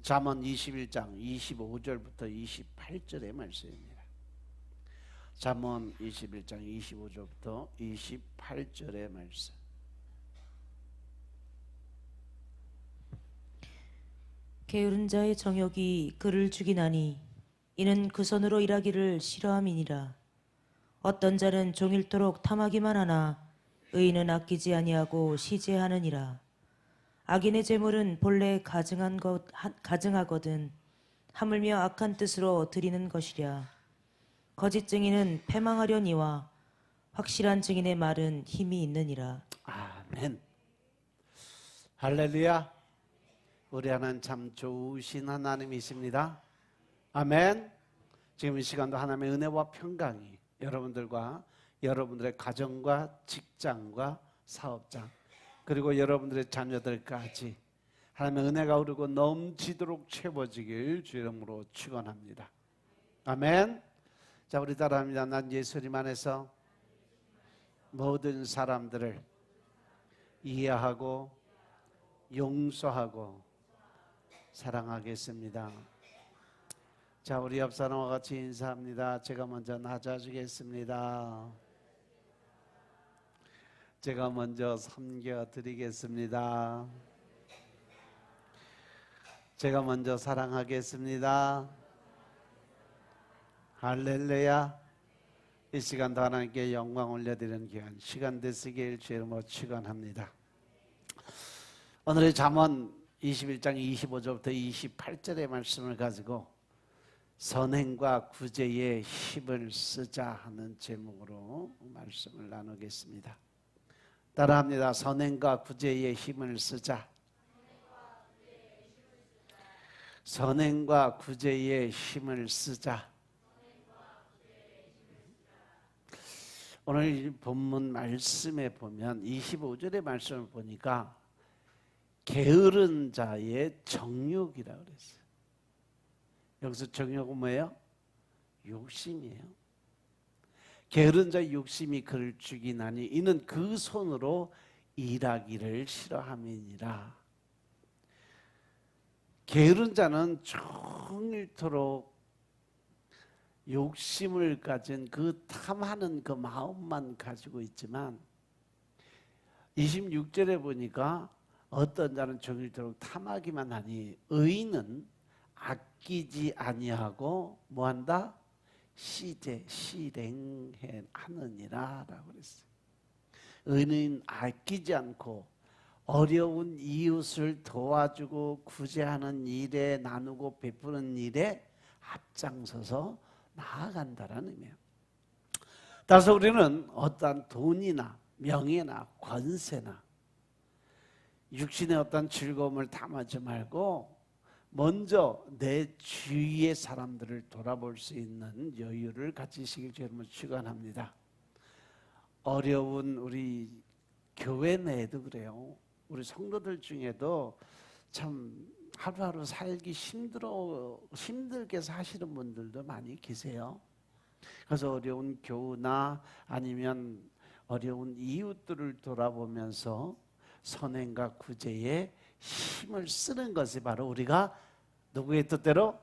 잠언 21장 25절부터 28절의 말씀입니다. 잠언 21장 25절부터 28절의 말씀. 게으른 자의 정욕이 그를 죽이나니 이는 그 손으로 일하기를 싫어함이니라. 어떤 자는 종일토록 탐하기만 하나 의인은 아끼지 아니하고 시제하느니라. 악인의 재물은 본래 가증하거든 하물며 악한 뜻으로 드리는 것이랴. 거짓 증인은 패망하려니와 확실한 증인의 말은 힘이 있느니라. 아멘. 할렐루야. 우리 하나님 참 좋으신 하나님이십니다. 아멘. 지금 이 시간도 하나님의 은혜와 평강이 여러분들과 여러분들의 가정과 직장과 사업장 그리고 여러분들의 자녀들까지 하나님의 은혜가 흐르고 넘치도록 채워지길 주 이름으로 축원합니다. 아멘. 자, 우리 따라합니다. 난 예수님 안에서 모든 사람들을 이해하고 용서하고 사랑하겠습니다. 자, 우리 옆 사람과 같이 인사합니다. 제가 먼저 낮아지겠습니다. 제가 먼저 섬겨드리겠습니다. 제가 먼저 사랑하겠습니다. 할렐루야. 이 시간도 하나님께 영광 올려드리는 귀한 시간 되시길 주 이름으로 축원합니다. 오늘의 잠언 21장 25절부터 28절의 말씀을 가지고 선행과 구제의 힘을 쓰자 하는 제목으로 말씀을 나누겠습니다. 따라합니다. 선행과 구제의 힘을 쓰자. 선행과 구제의 힘을 쓰자. 오늘 본문 말씀에 보면 25절의 말씀을 보니까 게으른 자의 정욕이라고 그랬어요. 여기서 정욕은 뭐예요? 욕심이에요. 게으른 자의 욕심이 그를 죽이나니 이는 그 손으로 일하기를 싫어함이니라. 게으른 자는 종일토록 욕심을 가진 그 탐하는 그 마음만 가지고 있지만 26절에 보니까 어떤 자는 종일토록 탐하기만 하니 의인은 아끼지 아니하고 뭐한다? 실행해 하느니라 라고 그랬어요. 의인은 아끼지 않고 어려운 이웃을 도와주고 구제하는 일에 나누고 베푸는 일에 앞장서서 나아간다라는 의미예요. 따라서 우리는 어떠한 돈이나 명예나 권세나 육신의 어떤 즐거움을 탐하지 말고 먼저 내 주위의 사람들을 돌아볼 수 있는 여유를 가지시길 주님을 축원합니다. 어려운 우리 교회 내에도 그래요. 우리 성도들 중에도 참 하루하루 살기 힘들게 사시는 분들도 많이 계세요. 그래서 어려운 교우나 아니면 어려운 이웃들을 돌아보면서 선행과 구제에 힘을 쓰는 것이 바로 우리가 누구의 뜻대로?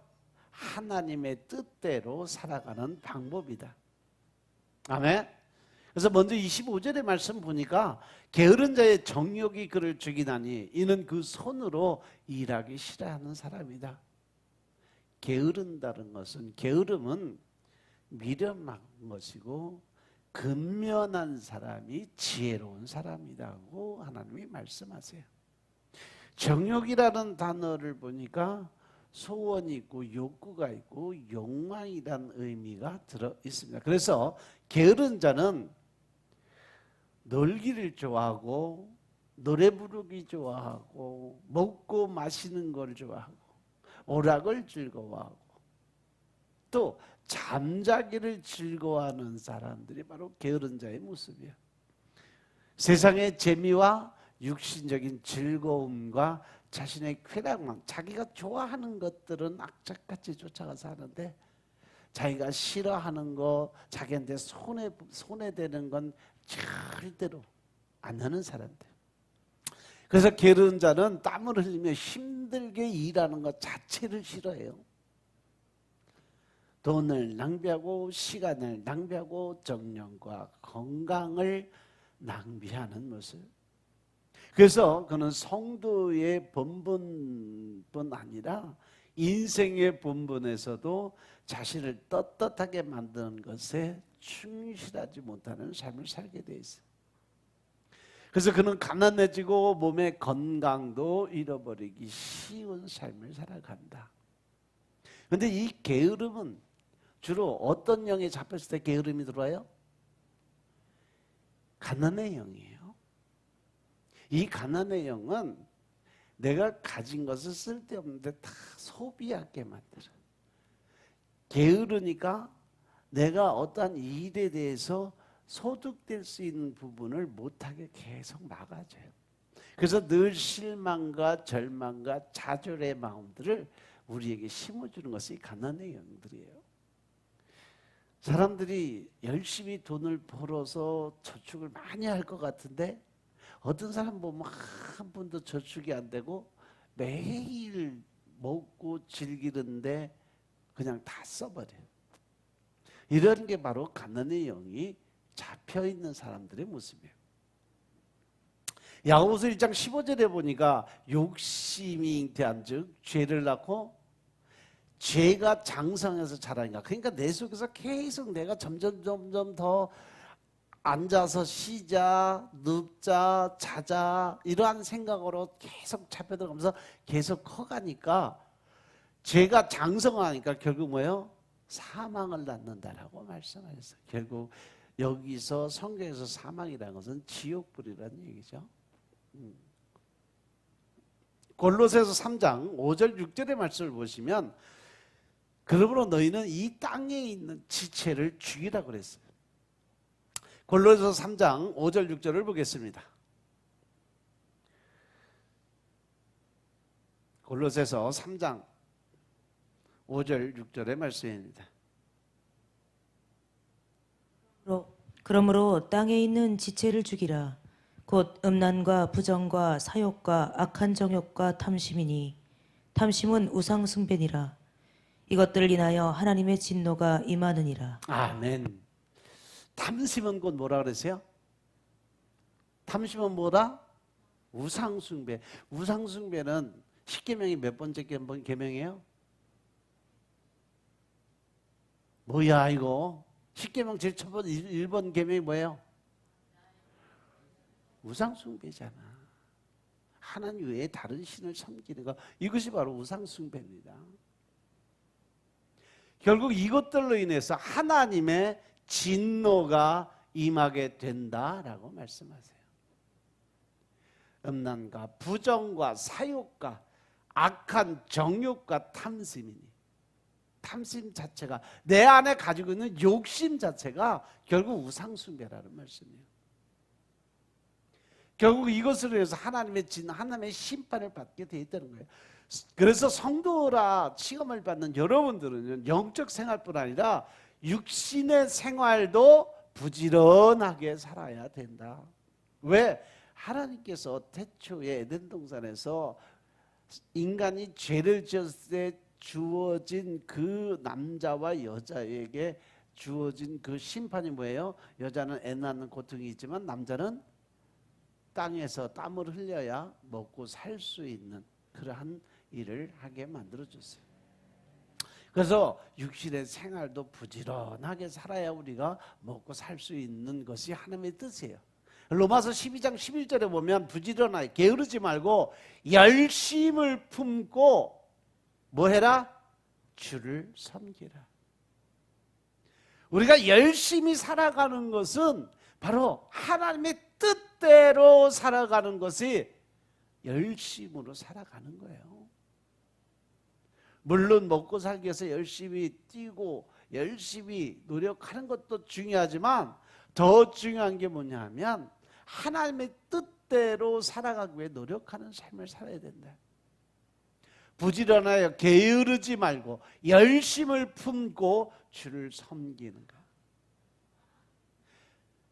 하나님의 뜻대로 살아가는 방법이다. 아멘. 그래서 먼저 25절의 말씀 보니까 게으른 자의 정욕이 그를 죽이나니 이는 그 손으로 일하기 싫어하는 사람이다. 게으른다는 것은 게으름은 미련한 것이고 근면한 사람이 지혜로운 사람이라고 하나님이 말씀하세요. 정욕이라는 단어를 보니까 소원이 있고 욕구가 있고 욕망이라는 의미가 들어 있습니다. 그래서 게으른 자는 놀기를 좋아하고 노래 부르기 좋아하고 먹고 마시는 걸 좋아하고 오락을 즐거워하고 또 잠자기를 즐거워하는 사람들이 바로 게으른 자의 모습이에요. 세상의 재미와 육신적인 즐거움과 자신의 쾌락만, 자기가 좋아하는 것들은 악착같이 쫓아가서 하는데 자기가 싫어하는 거, 자기한테 손해되는 건 절대로 안 하는 사람들. 그래서 게으른 자는 땀을 흘리며 힘들게 일하는 것 자체를 싫어해요. 돈을 낭비하고 시간을 낭비하고 정력과 건강을 낭비하는 모습. 그래서 그는 성도의 본분뿐 아니라 인생의 본분에서도 자신을 떳떳하게 만드는 것에 충실하지 못하는 삶을 살게 돼 있어요. 그래서 그는 가난해지고 몸의 건강도 잃어버리기 쉬운 삶을 살아간다. 그런데 이 게으름은 주로 어떤 영에 잡혔을 때 게으름이 들어와요? 가난의 영이에요. 이 가난의 영은 내가 가진 것을 쓸데없는데 다 소비하게 만들어. 게으르니까 내가 어떠한 일에 대해서 소득될 수 있는 부분을 못하게 계속 막아줘요. 그래서 늘 실망과 절망과 좌절의 마음들을 우리에게 심어주는 것이 가난의 영들이에요. 사람들이 열심히 돈을 벌어서 저축을 많이 할 것 같은데 어떤 사람 보면 한 번도 저축이 안 되고 매일 먹고 즐기는데 그냥 다 써버려요. 이런 게 바로 가난의 영이 잡혀있는 사람들의 모습이에요. 야고보서 1장 15절에 보니까 욕심이 잉태한 즉 죄를 낳고 죄가 장성해서 자라니까, 그러니까 내 속에서 계속 내가 점점 더 앉아서 쉬자, 눕자, 자자 이러한 생각으로 계속 잡혀들어가면서 계속 커가니까 죄가 장성하니까 결국 뭐예요? 사망을 낳는다라고 말씀하셨어요. 결국 여기서 성경에서 사망이라는 것은 지옥불이라는 얘기죠. 골로새서 3장 5절 6절의 말씀을 보시면 그러므로 너희는 이 땅에 있는 지체를 죽이라고 그랬어요. 골로새서 3장 5절 6절을 보겠습니다. 골로새서 3장 5절 6절의 말씀입니다. 그러므로 땅에 있는 지체를 죽이라. 곧 음란과 부정과 사욕과 악한 정욕과 탐심이니 탐심은 우상 숭배니라. 이것들을 인하여 하나님의 진노가 임하느니라. 아멘. 탐심은 곧 뭐라 그랬어요? 탐심은 뭐라? 우상 숭배. 우상 숭배는 십계명이 몇 번째 계명이에요? 뭐야 이거? 십계명 제일 첫 번째 1번 계명이 뭐예요? 우상 숭배잖아. 하나님 외에 다른 신을 섬기는 거, 이것이 바로 우상 숭배입니다. 결국 이것들로 인해서 하나님의 진노가 임하게 된다라고 말씀하세요. 음란과 부정과 사욕과 악한 정욕과 탐심이니, 탐심 자체가 내 안에 가지고 있는 욕심 자체가 결국 우상숭배라는 말씀이에요. 결국 이것으로 해서 하나님의 하나님의 심판을 받게 돼 있다는 거예요. 그래서 성도라 시험을 받는 여러분들은 영적 생활뿐 아니라 육신의 생활도 부지런하게 살아야 된다. 왜? 하나님께서 태초에 에덴 동산에서 인간이 죄를 지었을 때 주어진 그 남자와 여자에게 주어진 그 심판이 뭐예요? 여자는 애 낳는 고통이 있지만 남자는 땅에서 땀을 흘려야 먹고 살 수 있는 그러한 일을 하게 만들어줬어요. 그래서 육신의 생활도 부지런하게 살아야 우리가 먹고 살 수 있는 것이 하나님의 뜻이에요. 로마서 12장 11절에 보면 부지런하게 게으르지 말고 열심을 품고 뭐 해라? 주를 섬기라. 우리가 열심히 살아가는 것은 바로 하나님의 뜻대로 살아가는 것이 열심으로 살아가는 거예요. 물론 먹고 살기 위해서 열심히 뛰고 열심히 노력하는 것도 중요하지만 더 중요한 게 뭐냐 하면 하나님의 뜻대로 살아가기 위해 노력하는 삶을 살아야 된다. 부지런하여 게으르지 말고 열심을 품고 주를 섬기는 것.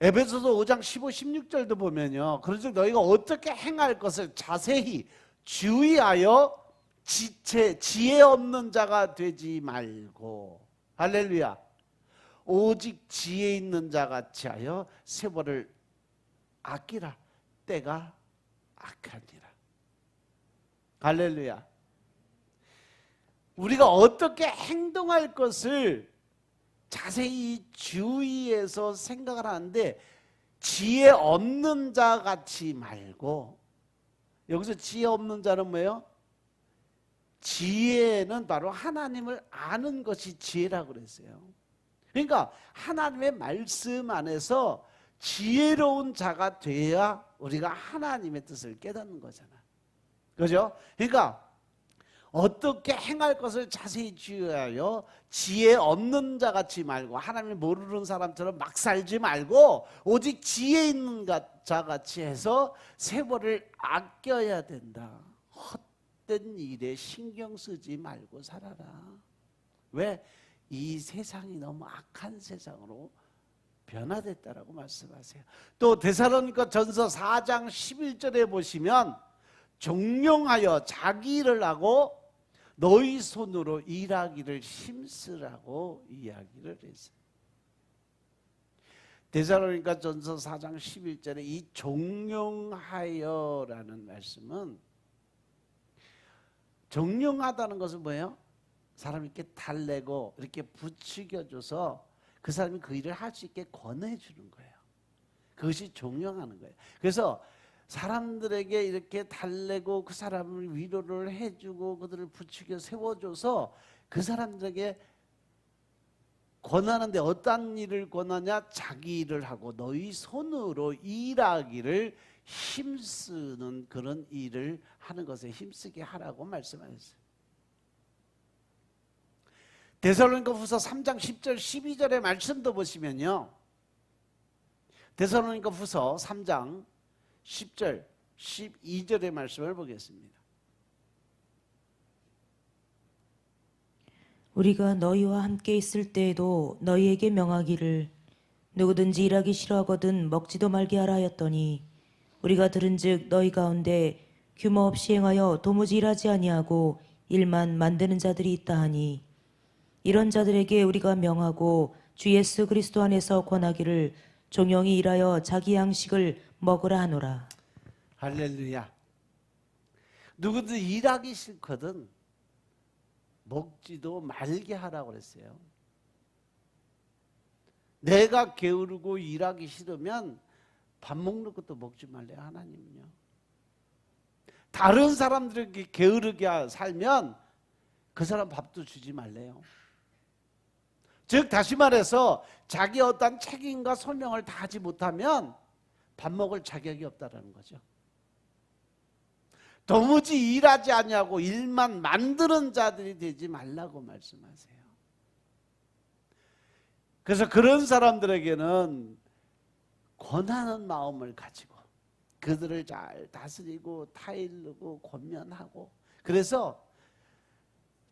에베소서 5장 15, 16절도 보면요. 그런즉 너희가 어떻게 행할 것을 자세히 주의하여 지혜 없는 자가 되지 말고, 할렐루야, 오직 지혜 있는 자 같이 하여 세월을 아끼라. 때가 악하니라. 할렐루야. 우리가 어떻게 행동할 것을 자세히 주의해서 생각을 하는데, 지혜 없는 자 같이 말고, 여기서 지혜 없는 자는 뭐예요? 지혜는 바로 하나님을 아는 것이 지혜라고 그랬어요. 그러니까 하나님의 말씀 안에서 지혜로운 자가 돼야 우리가 하나님의 뜻을 깨닫는 거잖아. 그죠? 그러니까 어떻게 행할 것을 자세히 주의하여 지혜 없는 자 같이 말고, 하나님을 모르는 사람처럼 막 살지 말고 오직 지혜 있는 자 같이 해서 세월을 아껴야 된다. 헛된 일에 신경 쓰지 말고 살아라. 왜? 이 세상이 너무 악한 세상으로 변화됐다라고 말씀하세요. 또 데살로니가 전서 4장 11절에 보시면 종용하여 자기 일을 하고 너희 손으로 일하기를 힘쓰라고 이야기를 했어요. 데살로니가 전서 4장 11절에 이 종용하여라는 말씀은, 종용하다는 것은 뭐예요? 사람이 이렇게 달래고 이렇게 부추겨줘서 그 사람이 그 일을 할 수 있게 권해 주는 거예요. 그것이 종용하는 거예요. 그래서 사람들에게 이렇게 달래고 그 사람을 위로를 해주고 그들을 부추겨 세워줘서 그 사람들에게 권하는데, 어떤 일을 권하냐? 자기 일을 하고 너희 손으로 일하기를 힘쓰는 그런 일을 하는 것에 힘쓰게 하라고 말씀하셨어요. 데살로니가후서 3장 10절 12절의 말씀도 보시면요, 데살로니가후서 3장 10절 12절의 말씀을 보겠습니다. 우리가 너희와 함께 있을 때에도 너희에게 명하기를 누구든지 일하기 싫어하거든 먹지도 말게 하라 하였더니, 우리가 들은즉 너희 가운데 규모 없이 행하여 도무지 일하지 아니하고 일만 만드는 자들이 있다 하니, 이런 자들에게 우리가 명하고 주 예수 그리스도 안에서 권하기를 종용이 일하여 자기 양식을 먹으라 하노라. 할렐루야. 누구든지 일하기 싫거든 먹지도 말게 하라고 그랬어요. 내가 게으르고 일하기 싫으면 밥 먹는 것도 먹지 말래요, 하나님은요. 다른 사람들에게 게으르게 살면 그 사람 밥도 주지 말래요. 즉 다시 말해서 자기 어떤 책임과 소명을 다하지 못하면 밥 먹을 자격이 없다라는 거죠. 도무지 일하지 아니하고 일만 만드는 자들이 되지 말라고 말씀하세요. 그래서 그런 사람들에게는 권하는 마음을 가지고 그들을 잘 다스리고 타일르고 권면하고, 그래서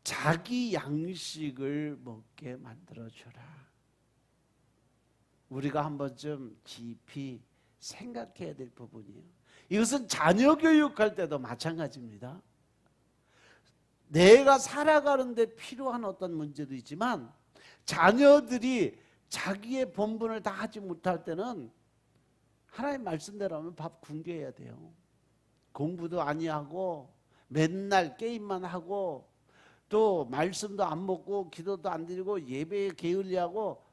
자기 양식을 먹게 만들어주라. 우리가 한 번쯤 깊이 생각해야 될 부분이에요. 이것은 자녀 교육할 때도 마찬가지입니다. 내가 살아가는데 필요한 어떤 문제도 있지만, 자녀들이 자기의 본분을 다 하지 못할 때는 하나님 말씀대로 하면 밥 굶겨야 돼요. 공부도 아니하고 맨날 게임만 하고 또 말씀도 안 먹고 기도도 안 드리고 예배에 게을리하고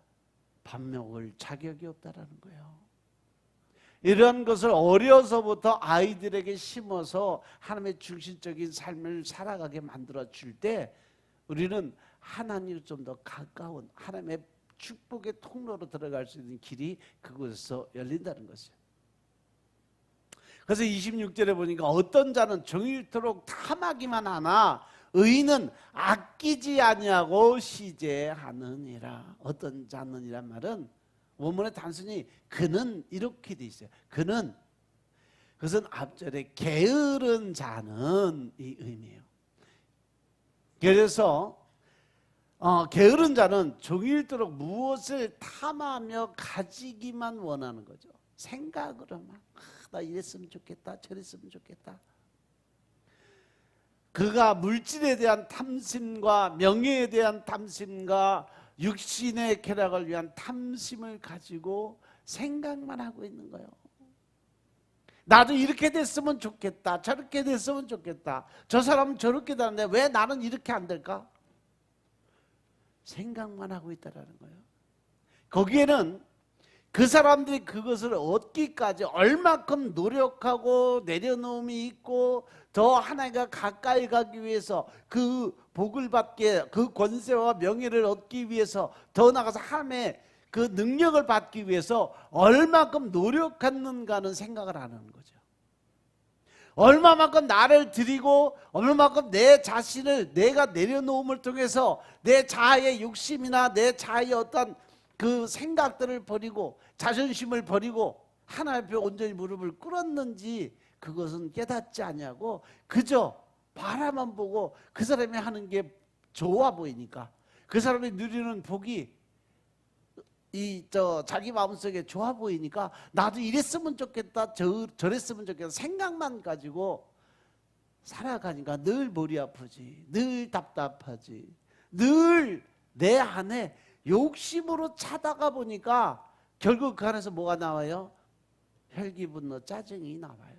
밥 먹을 자격이 없다라는 거예요. 이런 것을 어려서부터 아이들에게 심어서 하나님의 중심적인 삶을 살아가게 만들어 줄 때 우리는 하나님을 좀 더 가까운 하나님의 축복의 통로로 들어갈 수 있는 길이 그곳에서 열린다는 것이에요. 그래서 26절에 보니까 어떤 자는 종일토록 탐하기만 하나 의인은 아끼지 아니하고 시제하느니라. 어떤 자는이란 말은 원문에 단순히 그는 이렇게 돼 있어요. 그는, 그것은 앞절에 게으른 자는 이 의미예요. 그래서 게으른 자는 종일토록 무엇을 탐하며 가지기만 원하는 거죠. 생각으로만 나 이랬으면 좋겠다, 저랬으면 좋겠다. 그가 물질에 대한 탐심과 명예에 대한 탐심과 육신의 쾌락을 위한 탐심을 가지고 생각만 하고 있는 거예요. 나도 이렇게 됐으면 좋겠다, 저렇게 됐으면 좋겠다, 저 사람은 저렇게 되는데 왜 나는 이렇게 안 될까? 생각만 하고 있다라는 거예요. 거기에는 그 사람들이 그것을 얻기까지 얼마큼 노력하고 내려놓음이 있고 더 하나님과 가까이 가기 위해서 그 복을 받게, 그 권세와 명예를 얻기 위해서 더 나아가서 하나님의 그 능력을 받기 위해서 얼마큼 노력했는가는 생각을 안 하는 거죠. 얼마만큼 나를 드리고 얼마만큼 내 자신을 내가 내려놓음을 통해서 내 자아의 욕심이나 내 자아의 어떤 그 생각들을 버리고 자존심을 버리고 하나님 앞에 온전히 무릎을 꿇었는지 그것은 깨닫지 않냐고 그저 바라만 보고 그 사람이 하는 게 좋아 보이니까 그 사람이 누리는 복이 자기 마음속에 좋아 보이니까 나도 이랬으면 좋겠다, 저랬으면 좋겠다 생각만 가지고 살아가니까 늘 머리 아프지, 늘 답답하지, 늘 내 안에 욕심으로 차다가 보니까 결국 그 안에서 뭐가 나와요? 혈기, 분노, 짜증이 나와요.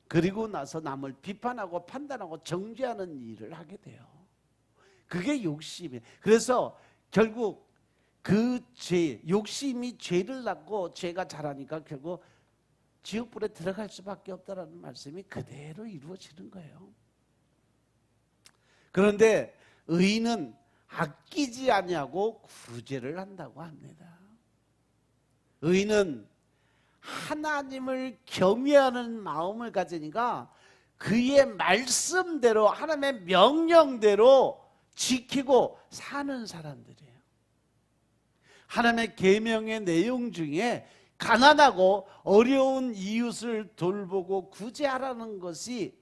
그리고 나서 남을 비판하고 판단하고 정죄하는 일을 하게 돼요. 그게 욕심이에요. 그래서 결국 그 죄, 욕심이 죄를 낳고 죄가 자라니까 결국 지옥불에 들어갈 수밖에 없다라는 말씀이 그대로 이루어지는 거예요. 그런데 의인은 아끼지 아니하고 구제를 한다고 합니다. 의인은 하나님을 겸유하는 마음을 가지니까 그의 말씀대로 하나님의 명령대로 지키고 사는 사람들이에요. 하나님의 계명의 내용 중에 가난하고 어려운 이웃을 돌보고 구제하라는 것이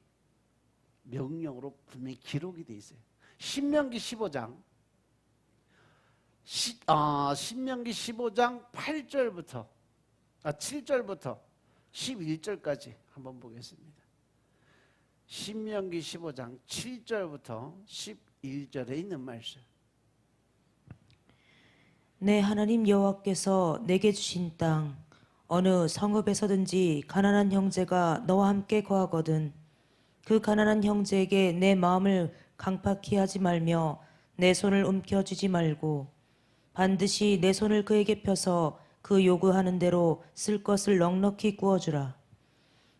명령으로 분명히 기록이 되어 있어요. 신명기 15장 8절부터 7절부터 11절까지 한번 보겠습니다. 신명기 15장 7절부터 11절에 있는 말씀. 내 하나님 여호와께서 내게 주신 땅 어느 성읍에서든지 가난한 형제가 너와 함께 거하거든 그 가난한 형제에게 내 마음을 강팍히 하지 말며 내 손을 움켜쥐지 말고 반드시 내 손을 그에게 펴서 그 요구하는 대로 쓸 것을 넉넉히 구워주라.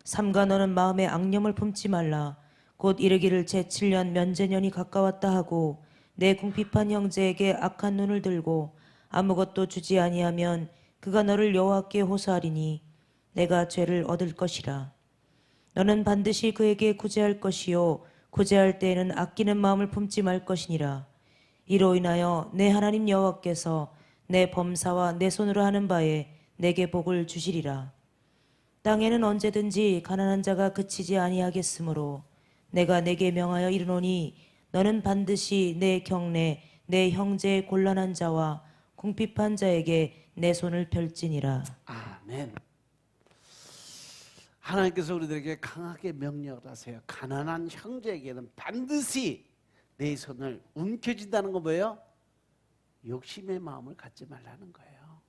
삼가 너는 마음에 악념을 품지 말라. 곧 이르기를 제7년 면제년이 가까웠다 하고 내 궁핍한 형제에게 악한 눈을 들고 아무것도 주지 아니하면 그가 너를 여호와께 호소하리니 내가 죄를 얻을 것이라. 너는 반드시 그에게 구제할 것이요 구제할 때에는 아끼는 마음을 품지 말 것이니라. 이로 인하여 내 하나님 여호와께서 내 범사와 내 손으로 하는 바에 내게 복을 주시리라. 땅에는 언제든지 가난한 자가 그치지 아니하겠으므로 내가 내게 명하여 이르노니 너는 반드시 내 경내 내 형제의 곤란한 자와 궁핍한 자에게 내 손을 펼지니라. 아멘. 하나님께서 우리들에게 강하게 명령을 하세요. 가난한 형제에게는 반드시 내 손을 움켜쥔다는 건 뭐예요? 욕심의 마음을 갖지 말라는 거예요.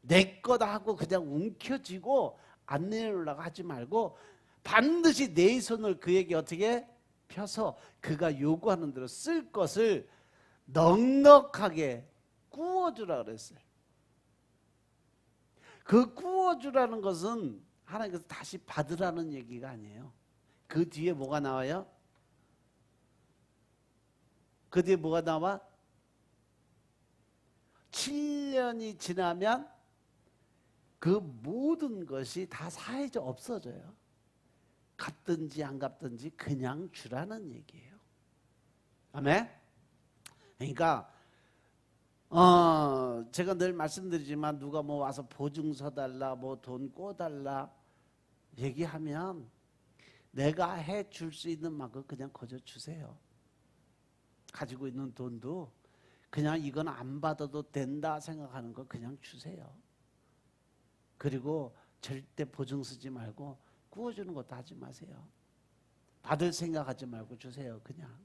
내 거다 하고 그냥 움켜쥐고 안 내놓으려고 하지 말고 반드시 내 손을 그에게 어떻게 펴서 그가 요구하는 대로 쓸 것을 넉넉하게 구워주라 그랬어요. 그 구워주라는 것은 하나님께서 다시 받으라는 얘기가 아니에요. 그 뒤에 뭐가 나와요? 그 뒤에 뭐가 나와? 7년이 지나면 그 모든 것이 다 사해져 없어져요. 갚든지 안 갚든지 그냥 주라는 얘기예요. 아멘? 그러니까 제가 늘 말씀드리지만 누가 뭐 와서 보증서 달라 뭐 돈 꿔달라 얘기하면 내가 해줄 수 있는 만큼 그냥 거저 주세요. 가지고 있는 돈도 그냥 이건 안 받아도 된다 생각하는 거 그냥 주세요. 그리고 절대 보증 쓰지 말고 구워주는 것도 하지 마세요. 받을 생각하지 말고 주세요. 그냥.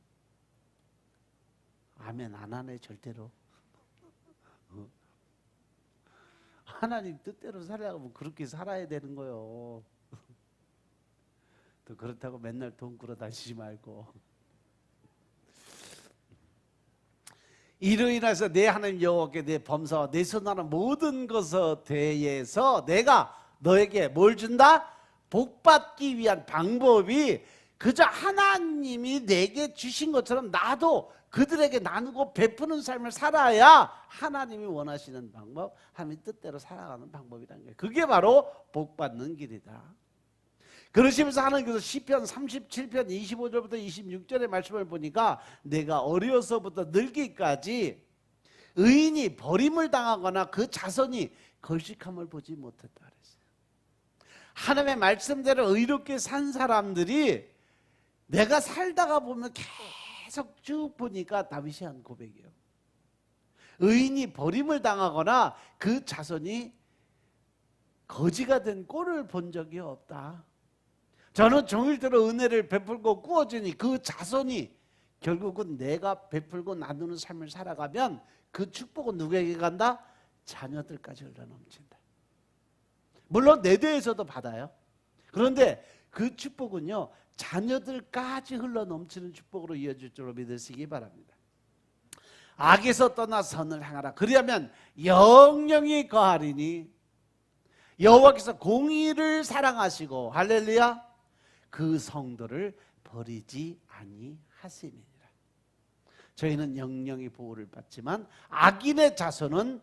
아멘 안 하네 절대로. 하나님 뜻대로 살아가면 그렇게 살아야 되는 거요. 또 그렇다고 맨날 돈 끌어 다니지 말고. 이로 인해서 내 하나님 여호와께 내 범사와 내 선하는 모든 것에 대해서 내가 너에게 뭘 준다? 복받기 위한 방법이 그저 하나님이 내게 주신 것처럼 나도 그들에게 나누고 베푸는 삶을 살아야 하나님이 원하시는 방법, 하나님 뜻대로 살아가는 방법이라는 거예요. 그게 바로 복받는 길이다. 그러시면서 하나님께서 시편 37편 25절부터 26절의 말씀을 보니까 내가 어려서부터 늙기까지 의인이 버림을 당하거나 그 자손이 걸식함을 보지 못했다 그랬어요. 하나님의 말씀대로 의롭게 산 사람들이 내가 살다가 보면 계속 쭉 보니까 다윗이 한 고백이에요. 의인이 버림을 당하거나 그 자손이 거지가 된 꼴을 본 적이 없다. 저는 종일대로 은혜를 베풀고 꾸어주니 그 자손이 결국은 내가 베풀고 나누는 삶을 살아가면 그 축복은 누구에게 간다? 자녀들까지 흘러넘친다. 물론 내 대에서도 받아요. 그런데 그 축복은요 자녀들까지 흘러넘치는 축복으로 이어질 줄로 믿으시기 바랍니다. 악에서 떠나 선을 행하라. 그리하면 영영이 거하리니 여호와께서 공의를 사랑하시고 할렐루야 그 성도를 버리지 아니하심이니라. 저희는 영영이 보호를 받지만 악인의 자손은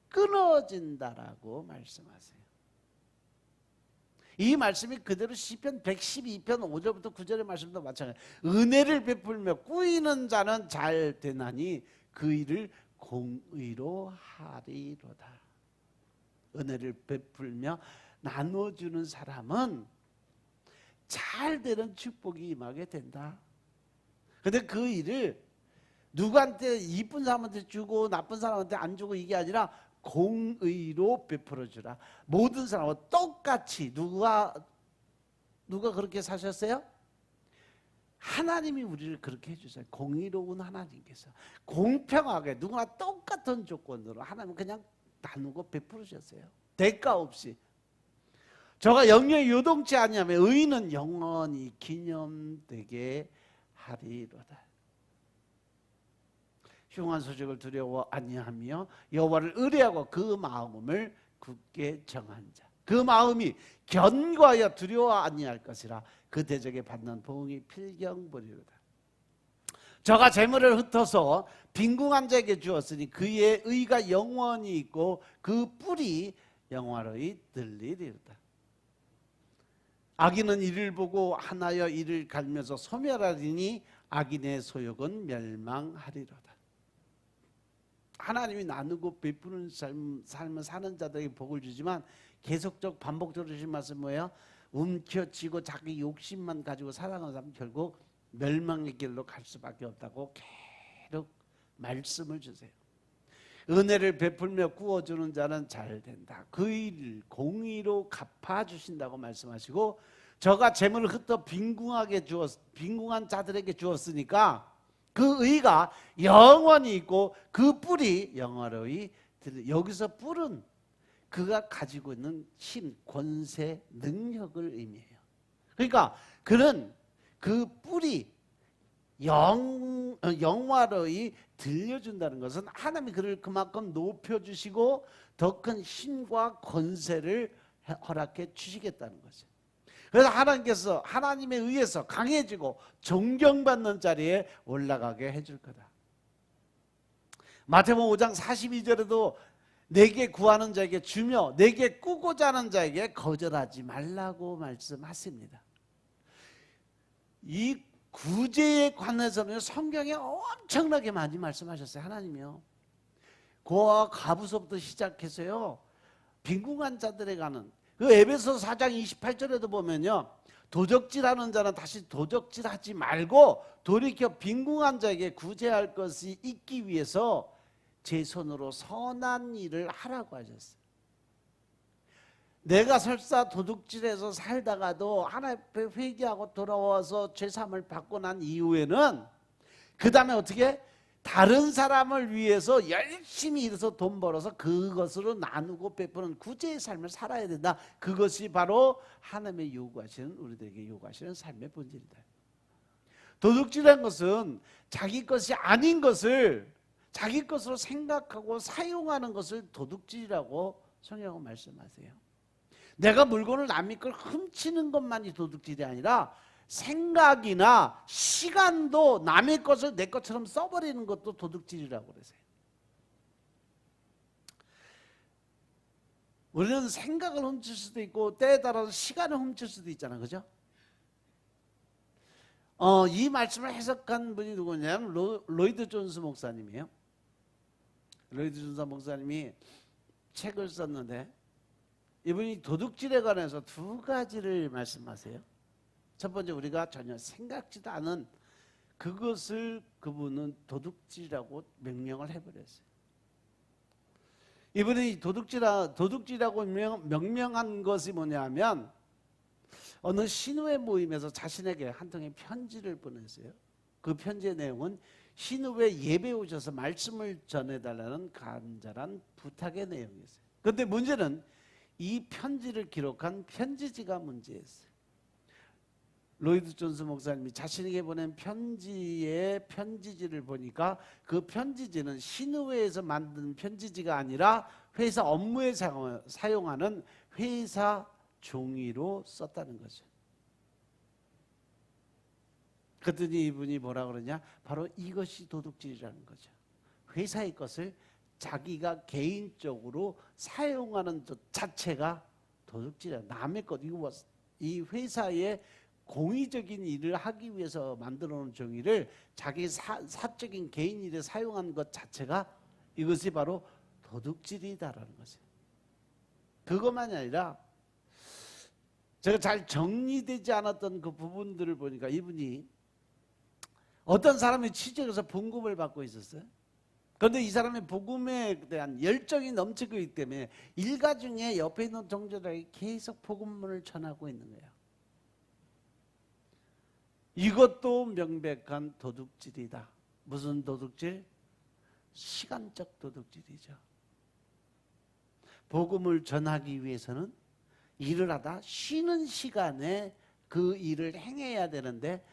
끊어진다라고 말씀하세요. 이 말씀이 그대로 시편 112편 5절부터 9절의 말씀도 마찬가지예요. 은혜를 베풀며 꾸이는 자는 잘 되나니 그 일을 공의로 하리로다. 은혜를 베풀며 나눠주는 사람은 잘 되는 축복이 임하게 된다. 근데 그 일을 누구한테 이쁜 사람한테 주고 나쁜 사람한테 안 주고 이게 아니라 공의로 베풀어 주라. 모든 사람과 똑같이 누가 그렇게 사셨어요? 하나님이 우리를 그렇게 해주세요. 공의로운 하나님께서 공평하게 누구나 똑같은 조건으로 하나님 그냥 나누고 베풀어 주셨어요. 대가 없이. 저가 영영이 요동치 아니하면 의인은 영원히 기념되게 하리로다. 흉한 소식을 두려워 아니하며 여호와를 의뢰하고 그 마음을 굳게 정한 자, 그 마음이 견고하여 두려워 아니할 것이라 그 대적에 받는 보응이 필경보리로다. 저가 재물을 흩어서 빈궁한 자에게 주었으니 그의 의가 영원히 있고 그 뿔이 영화로이 들리리로다. 악인은 이를 보고 하나여 이를 갈면서 소멸하리니 악인의 소욕은 멸망하리로다. 하나님이 나누고 베푸는 삶을 사는 자들에게 복을 주지만 계속적 반복적으로 주신 말씀 뭐예요? 움켜쥐고 자기 욕심만 가지고 살아가는 사람은 결국 멸망의 길로 갈 수밖에 없다고 계속 말씀을 주세요. 은혜를 베풀며 구워주는 자는 잘 된다. 그 일을 공의로 갚아주신다고 말씀하시고 저가 재물을 흩어 빈궁한 자들에게 주었으니까 그 의가 영원히 있고 그 뿔이 영화로이 여기서 뿔은 그가 가지고 있는 힘, 권세, 능력을 의미해요. 그러니까 그는 그 뿔이 영화로이 들려준다는 것은 하나님이 그를 그만큼 높여주시고 더 큰 힘과 권세를 허락해 주시겠다는 거죠. 그래서 하나님께서 하나님에 의해서 강해지고 존경받는 자리에 올라가게 해줄 거다. 마태복음 5장 42절에도 내게 구하는 자에게 주며 내게 꾸고자 하는 자에게 거절하지 말라고 말씀하십니다. 이 구제에 관해서는 성경에 엄청나게 많이 말씀하셨어요. 하나님이요. 고아와 과부서부터 시작해서요. 빈궁한 자들에 가는 그 에베소 4장 28절에도 보면요. 도적질하는 자는 다시 도적질하지 말고 돌이켜 빈궁한 자에게 구제할 것이 있기 위해서 제 손으로 선한 일을 하라고 하셨어요. 내가 설사 도둑질해서 살다가도 하나님 앞에 회개하고 돌아와서 죄사함을 받고 난 이후에는 그 다음에 어떻게? 다른 사람을 위해서 열심히 일해서 돈 벌어서 그것으로 나누고 베푸는 구제의 삶을 살아야 된다. 그것이 바로 하나님의 요구하시는, 우리들에게 요구하시는 삶의 본질이다. 도둑질한 것은 자기 것이 아닌 것을 자기 것으로 생각하고 사용하는 것을 도둑질이라고 성경은 말씀하세요. 내가 물건을 남의 걸 훔치는 것만이 도둑질이 아니라 생각이나 시간도 남의 것을 내 것처럼 써버리는 것도 도둑질이라고 그러세요. 우리는 생각을 훔칠 수도 있고 때에 따라서 시간을 훔칠 수도 있잖아, 그죠? 이 말씀을 해석한 분이 누구냐면 로이드 존스 목사님이에요. 로이드 존스 목사님이 책을 썼는데 이분이 도둑질에 관해서 두 가지를 말씀하세요. 첫 번째, 우리가 전혀 생각지도 않은 그것을 그분은 도둑질이라고 명명을 해버렸어요. 이분이 도둑질이라고 명명한 것이 뭐냐면 어느 신우회 모임에서 자신에게 한 통의 편지를 보냈어요. 그 편지의 내용은 신우회 예배 오셔서 말씀을 전해달라는 간절한 부탁의 내용이었어요. 그런데 문제는 이 편지를 기록한 편지지가 문제였어요. 로이드 존스 목사님이 자신에게 보낸 편지의 편지지를 보니까 그 편지지는 신우회에서 만든 편지지가 아니라 회사 업무에 사용하는 회사 종이로 썼다는 거죠. 그랬더니 이분이 뭐라 그러냐? 바로 이것이 도둑질이라는 거죠. 회사의 것을 자기가 개인적으로 사용하는 것 자체가 도둑질이야. 남의 것, 이거 이 회사의 공의적인 일을 하기 위해서 만들어 놓은 종이를 자기 사적인 개인 일에 사용한 것 자체가 이것이 바로 도둑질이다라는 거죠. 그것만이 아니라 제가 잘 정리되지 않았던 그 부분들을 보니까 이분이 어떤 사람이 취직해서 봉급을 받고 있었어요. 그런데 이 사람의 복음에 대한 열정이 넘치고 있기 때문에 일가 중에 옆에 있는 동료들에게 계속 복음문을 전하고 있는 거예요. 이것도 명백한 도둑질이다. 무슨 도둑질? 시간적 도둑질이죠. 복음을 전하기 위해서는 일을 하다 쉬는 시간에 그 일을 행해야 되는데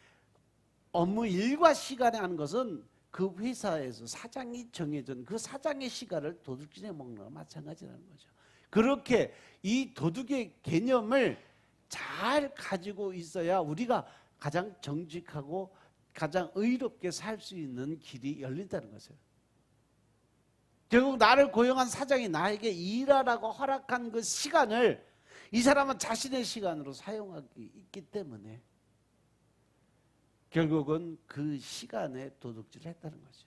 업무 일과 시간에 하는 것은 그 회사에서 사장이 정해준 그 사장의 시간을 도둑질해 먹는 거와 마찬가지라는 거죠. 그렇게 이 도둑의 개념을 잘 가지고 있어야 우리가 가장 정직하고 가장 의롭게 살 수 있는 길이 열린다는 것이에요. 결국 나를 고용한 사장이 나에게 일하라고 허락한 그 시간을 이 사람은 자신의 시간으로 사용하기 있기 때문에 결국은 그 시간에 도둑질을 했다는 거죠.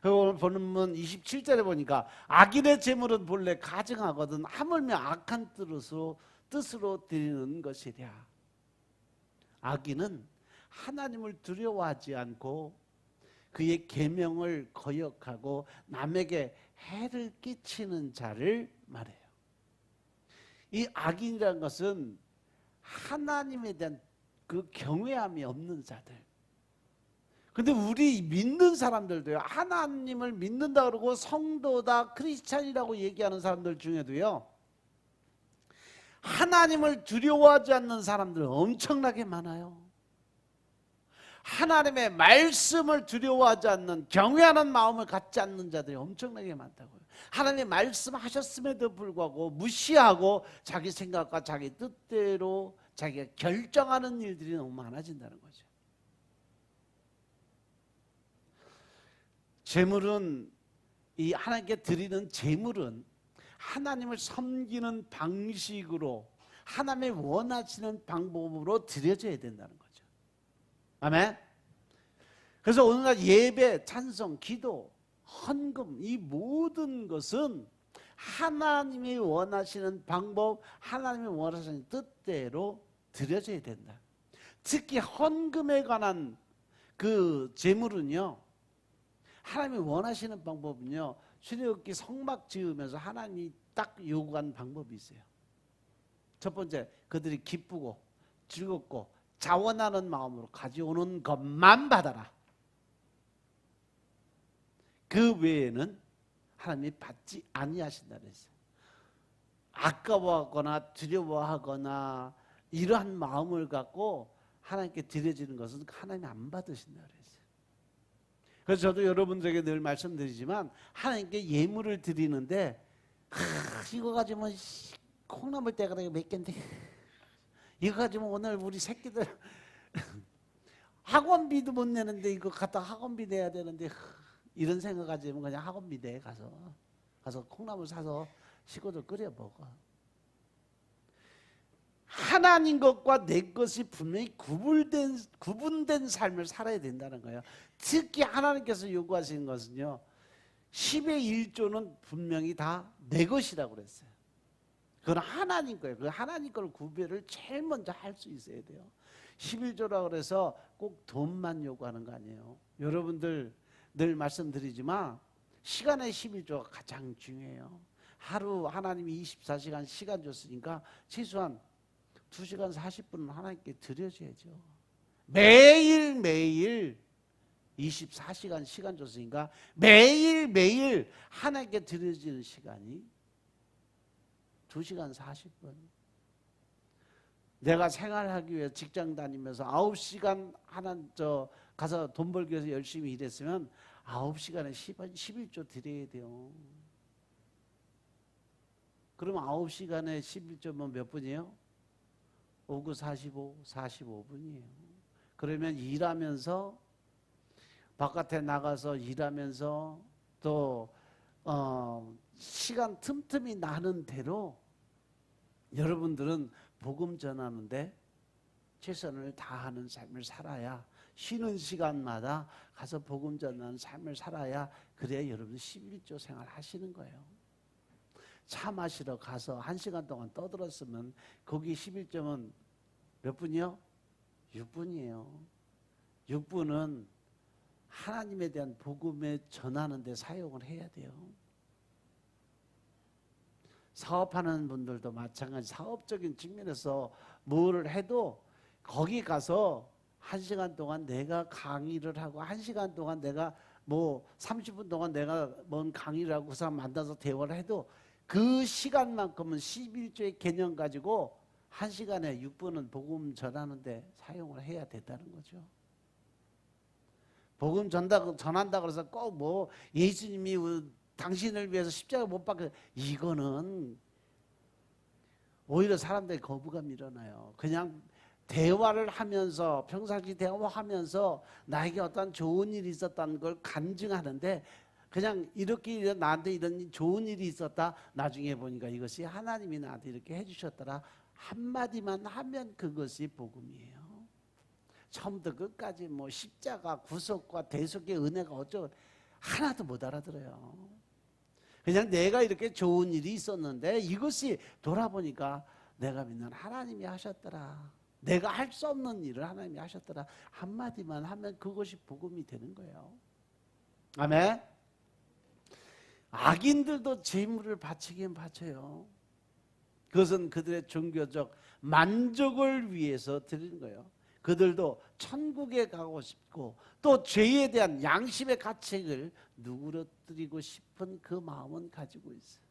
오늘 본문 27절에 보니까 악인의 재물은 본래 가증하거든 하물며 악한 뜻으로 드리는 것이랴. 악인은 하나님을 두려워하지 않고 그의 계명을 거역하고 남에게 해를 끼치는 자를 말해요. 이 악인이라는 것은 하나님에 대한 그 경외함이 없는 자들. 근데 우리 믿는 사람들도요, 하나님을 믿는다 그러고 성도다, 크리스찬이라고 얘기하는 사람들 중에도요, 하나님을 두려워하지 않는 사람들 엄청나게 많아요. 하나님의 말씀을 두려워하지 않는, 경외하는 마음을 갖지 않는 자들이 엄청나게 많다고요. 하나님의 말씀하셨음에도 불구하고 무시하고 자기 생각과 자기 뜻대로 자기가 결정하는 일들이 너무 많아진다는 거죠. 재물은, 이 하나님께 드리는 재물은 하나님을 섬기는 방식으로 하나님의 원하시는 방법으로 드려져야 된다는 거죠. 아멘. 그래서 오늘날 예배, 찬송, 기도, 헌금 이 모든 것은 하나님이 원하시는 방법, 하나님이 원하시는 뜻대로 드려져야 된다. 특히 헌금에 관한 그 제물은요, 하나님이 원하시는 방법은요, 출애굽기 성막 지으면서 하나님이 딱 요구한 방법이 있어요. 첫 번째, 그들이 기쁘고 즐겁고 자원하는 마음으로 가져오는 것만 받아라. 그 외에는 하나님이 받지 아니하신다 그랬어요. 아까워하거나 두려워하거나 이러한 마음을 갖고 하나님께 드려지는 것은 하나님 안 받으신다 그랬어요. 그래서 저도 여러분들에게 늘 말씀드리지만 하나님께 예물을 드리는데 이거 가지면 콩나물 대가리가 몇 개인데 이거 가지면 오늘 우리 새끼들 학원비도 못 내는데 이거 갖다 학원비 내야 되는데 이런 생각 가지면 그냥 학원비 내 가서 콩나물 사서 식구들 끓여 먹어. 하나님 것과 내 것이 분명히 구분된 삶을 살아야 된다는 거예요. 특히 하나님께서 요구하시는 것은요, 10의 1조는 분명히 다 내 것이라고 그랬어요. 그건 하나님 거예요. 그 하나님 걸 구별을 제일 먼저 할 수 있어야 돼요. 11조라고 그래서 꼭 돈만 요구하는 거 아니에요. 여러분들 늘 말씀드리지만 시간의 11조가 가장 중요해요. 하루 하나님이 24시간 시간 줬으니까 최소한 2시간 40분은 하나님께 드려줘야죠. 매일매일 24시간 시간 줬으니까 매일매일 하나님께 드려지는 시간이 2시간 40분. 내가 생활하기 위해 직장 다니면서 9시간 가서 돈 벌기 위해서 열심히 일했으면 9시간에 11조 드려야 돼요. 그러면 9시간에 11조면 몇 분이에요? 5, 9, 45, 45분이에요. 그러면 일하면서 바깥에 나가서 일하면서 또 시간 틈틈이 나는 대로 여러분들은 복음 전하는데 최선을 다하는 삶을 살아야, 쉬는 시간마다 가서 복음 전하는 삶을 살아야, 그래야 여러분 11조 생활 하시는 거예요. 차 마시러 가서 1시간 동안 떠들었으면 거기 11조면 몇 분이요? 6분이에요. 6분은 하나님에 대한 복음에 전하는 데 사용을 해야 돼요. 사업하는 분들도 마찬가지, 사업적인 측면에서 뭐를 해도 거기 가서 1시간 동안 내가 강의를 하고 1시간 동안 내가 뭐 30분 동안 내가 뭔 강의를 하고 그 사람 만나서 대화를 해도 그 시간만큼은 11조의 개념 가지고 1시간에 6분은 복음 전하는데 사용을 해야 된다는 거죠. 복음 전한다 그래서 꼭 뭐 예수님이 당신을 위해서 십자가 못 박혀, 이거는 오히려 사람들이 거부감이 일어나요. 그냥 대화를 하면서 평상시 대화하면서 나에게 어떤 좋은 일이 있었다는 걸 간증하는데, 그냥 이렇게 나한테 이런 좋은 일이 있었다, 나중에 보니까 이것이 하나님이 나한테 이렇게 해주셨더라, 한마디만 하면 그것이 복음이에요. 처음부터 끝까지 뭐 십자가 구속과 대속의 은혜가 어쩌고 하나도 못 알아들어요. 그냥 내가 이렇게 좋은 일이 있었는데 이것이 돌아보니까 내가 믿는 하나님이 하셨더라, 내가 할 수 없는 일을 하나님이 하셨더라, 한마디만 하면 그것이 복음이 되는 거예요. 아멘. 악인들도 재물을 바치긴 바쳐요. 그것은 그들의 종교적 만족을 위해서 드리는 거예요. 그들도 천국에 가고 싶고 또 죄에 대한 양심의 가책을 누그러뜨리고 싶은 그 마음은 가지고 있어요.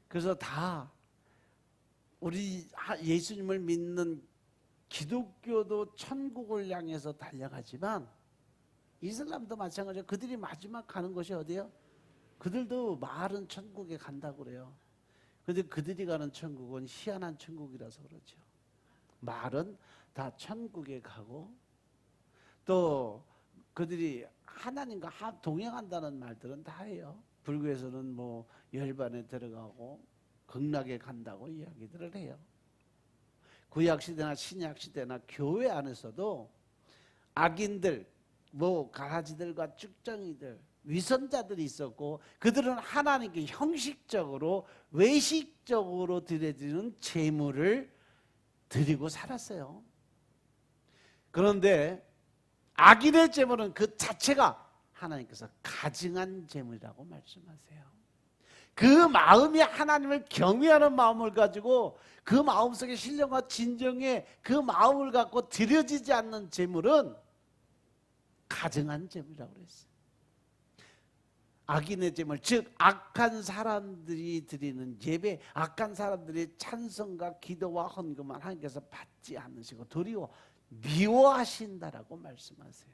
그래서 다 우리 예수님을 믿는 기독교도 천국을 향해서 달려가지만 이슬람도 마찬가지예요. 그들이 마지막 가는 곳이 어디예요? 그들도 말은 천국에 간다고 그래요. 그런데 그들이 가는 천국은 희한한 천국이라서 그렇죠. 말은 다 천국에 가고 또 그들이 하나님과 동행한다는 말들은 다 해요. 불교에서는 뭐 열반에 들어가고 극락에 간다고 이야기들을 해요. 구약시대나 신약시대나 교회 안에서도 악인들, 뭐 가라지들과 쭉정이들, 위선자들이 있었고 그들은 하나님께 형식적으로 외식적으로 드려지는 제물을 드리고 살았어요. 그런데 악인의 제물은 그 자체가 하나님께서 가증한 제물이라고 말씀하세요. 그 마음이 하나님을 경외하는 마음을 가지고 그 마음속에 신령과 진정의 그 마음을 갖고 드려지지 않는 제물은 가증한 제물이라고 그랬어요. 악인의 제물, 즉 악한 사람들이 드리는 예배, 악한 사람들의 찬송과 기도와 헌금은 하나님께서 받지 않으시고 도리어 미워하신다라고 말씀하세요.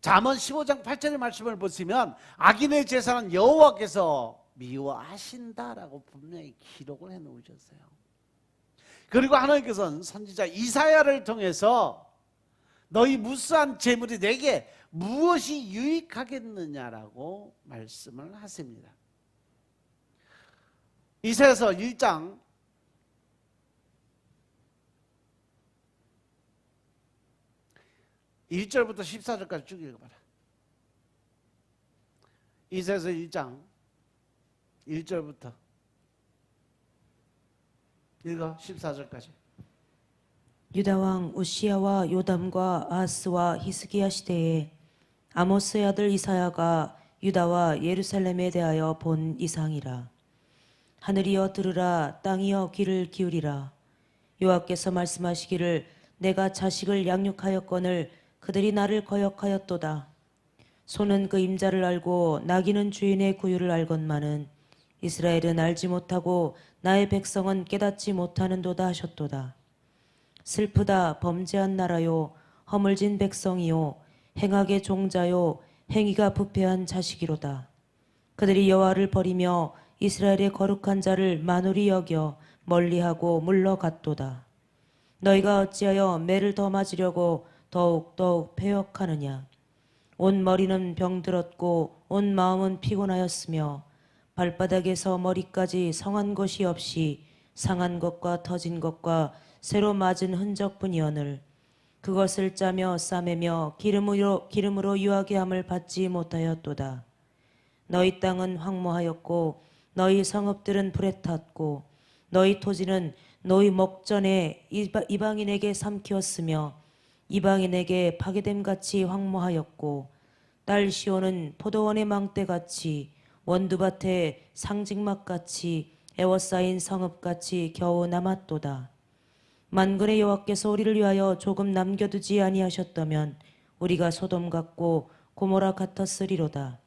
잠언 15장 8절의 말씀을 보시면 악인의 제사는 여호와께서 미워하신다라고 분명히 기록을 해놓으셨어요. 그리고 하나님께서는 선지자 이사야를 통해서 너희 무수한 제물이 내게 무엇이 유익하겠느냐라고 말씀을 하십니다. 이사야서 1장 1절부터 14절까지 쭉 읽어봐라. 이사야서 1장 1절부터 읽어 14절까지. 유다 왕 우시야와 요담과 아하스와 히스기야 시대에 아모스의 아들 이사야가 유다와 예루살렘에 대하여 본 이상이라. 하늘이여 들으라, 땅이여 귀를 기울이라. 여호와께서 말씀하시기를 내가 자식을 양육하였거늘 그들이 나를 거역하였도다. 소는 그 임자를 알고 나귀는 주인의 구유를 알건만은 이스라엘은 알지 못하고 나의 백성은 깨닫지 못하는도다 하셨도다. 슬프다 범죄한 나라요 허물진 백성이요 행악의 종자요 행위가 부패한 자식이로다. 그들이 여호와를 버리며 이스라엘의 거룩한 자를 만홀히 여겨 멀리하고 물러갔도다. 너희가 어찌하여 매를 더 맞으려고 더욱 패역하느냐. 온 머리는 병들었고 온 마음은 피곤하였으며 발바닥에서 머리까지 성한 것이 없이 상한 것과 터진 것과 새로 맞은 흔적뿐이오늘 그것을 짜며 싸매며 기름으로 유하게 함을 받지 못하였도다. 너희 땅은 황무하였고 너희 성읍들은 불에 탔고 너희 토지는 너희 목전에 이방인에게 삼키었으며 이방인에게 파괴됨같이 황무하였고 딸 시온은 포도원의 망대같이 원두밭에 상직막같이 애워싸인 성읍같이 겨우 남았도다. 만군의 여호와께서 우리를 위하여 조금 남겨두지 아니하셨다면 우리가 소돔 같고 고모라 같았으리로다.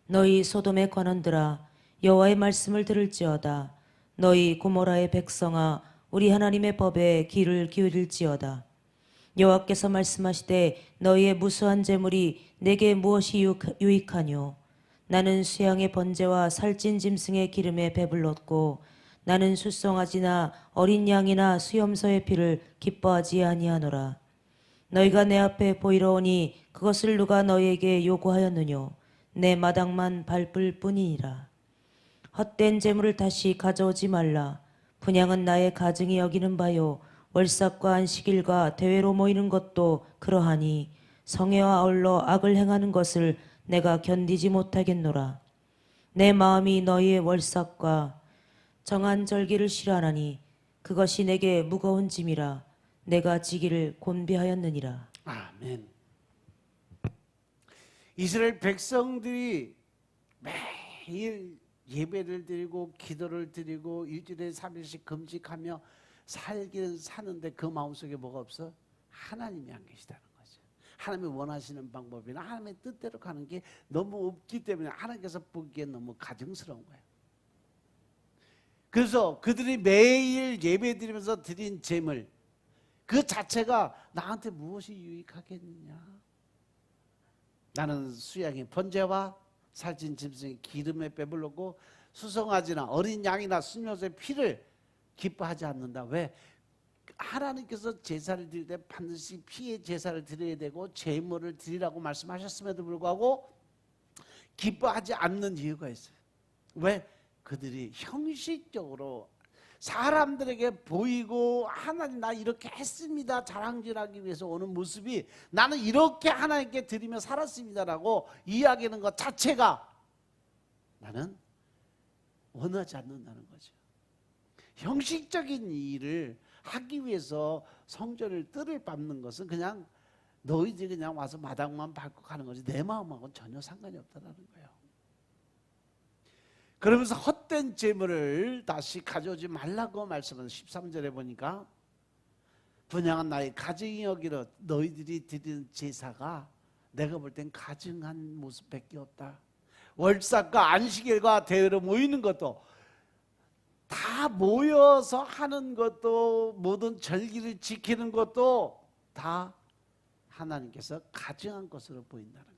너희 소돔의 관원들아 여호와의 말씀을 들을지어다. 너희 고모라의 백성아 우리 하나님의 법에 귀를 기울일지어다. 여호와께서 말씀하시되 너희의 무수한 재물이 내게 무엇이 유익하뇨. 나는 수양의 번제와 살찐 짐승의 기름에 배불렀고 나는 숫송아지나 어린 양이나 수염소의 피를 기뻐하지 아니하노라. 너희가 내 앞에 보이러 오니 그것을 누가 너희에게 요구하였느뇨. 내 마당만 밟을 뿐이니라. 헛된 재물을 다시 가져오지 말라. 분향은 나의 가증이 여기는 바요 월삭과 안식일과 대회로 모이는 것도 그러하니 성회와 아울러 악을 행하는 것을 내가 견디지 못하겠노라. 내 마음이 너희의 월삭과 정한 절기를 싫어하나니 그것이 내게 무거운 짐이라. 내가 지기를 곤비하였느니라. 아멘. 이스라엘 백성들이 매일 예배를 드리고 기도를 드리고 일주일에 3일씩 금식하며 살기는 사는데 그 마음속에 뭐가 없어? 하나님이 안 계시다는 거죠. 하나님이 원하시는 방법이나 하나님의 뜻대로 가는 게 너무 없기 때문에 하나님께서 보기엔 너무 가증스러운 거예요. 그래서 그들이 매일 예배 드리면서 드린 제물 그 자체가 나한테 무엇이 유익하겠느냐. 나는 수양의 번제와 살찐 짐승의 기름에 배불렀고 수송아지나 어린 양이나 순녀의 피를 기뻐하지 않는다. 왜? 하나님께서 제사를 드릴 때 반드시 피의 제사를 드려야 되고 제물을 드리라고 말씀하셨음에도 불구하고 기뻐하지 않는 이유가 있어요. 왜? 그들이 형식적으로 사람들에게 보이고 하나님 나 이렇게 했습니다 자랑질하기 위해서 오는 모습이 나는 이렇게 하나님께 드리며 살았습니다라고 이야기하는 것 자체가 나는 원하지 않는다는 거죠. 형식적인 일을 하기 위해서 성전을 뜰을 밟는 것은 그냥 너희들이 그냥 와서 마당만 밟고 가는 거지 내 마음하고는 전혀 상관이 없다는 거예요. 그러면서 헛된 재물을 다시 가져오지 말라고 말씀하는 13절에 보니까 분양한 나의 가증이 여기로 너희들이 드리는 제사가 내가 볼 땐 가증한 모습밖에 없다. 월삭과 안식일과 대회로 모이는 것도 다 모여서 하는 것도 모든 절기를 지키는 것도 다 하나님께서 가증한 것으로 보인다는 거예요.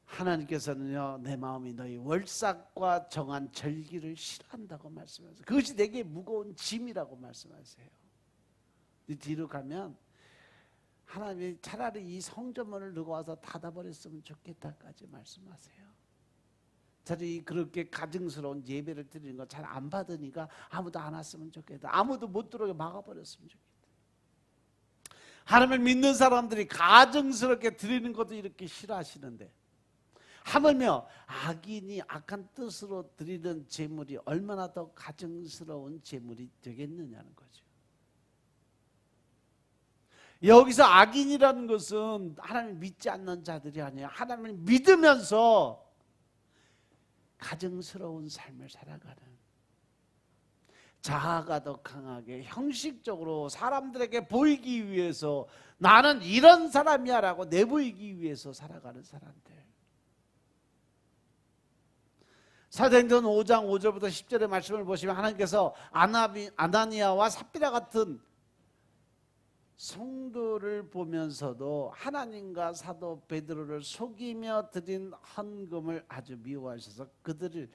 하나님께서는요 내 마음이 너희 월삭과 정한 절기를 싫어한다고 말씀하세요. 그것이 내게 무거운 짐이라고 말씀하세요. 뒤로 가면 하나님이 차라리 이 성전문을 누가 와서 닫아버렸으면 좋겠다까지 말씀하세요. 차라리 그렇게 가증스러운 예배를 드리는 거 잘 안 받으니까 아무도 안 왔으면 좋겠다. 아무도 못 들어오게 막아버렸으면 좋겠다. 하나님을 믿는 사람들이 가증스럽게 드리는 것도 이렇게 싫어하시는데 하물며 악인이 악한 뜻으로 드리는 제물이 얼마나 더 가증스러운 제물이 되겠느냐는 거죠. 여기서 악인이라는 것은 하나님을 믿지 않는 자들이 아니에요. 하나님을 믿으면서 가증스러운 삶을 살아가는, 자아가 더 강하게 형식적으로 사람들에게 보이기 위해서 나는 이런 사람이야 라고 내보이기 위해서 살아가는 사람들. 사도행전 5장 5절부터 10절의 말씀을 보시면 하나님께서 아나니아와 삽비라 같은 성도를 보면서도 하나님과 사도 베드로를 속이며 드린 헌금을 아주 미워하셔서 그들을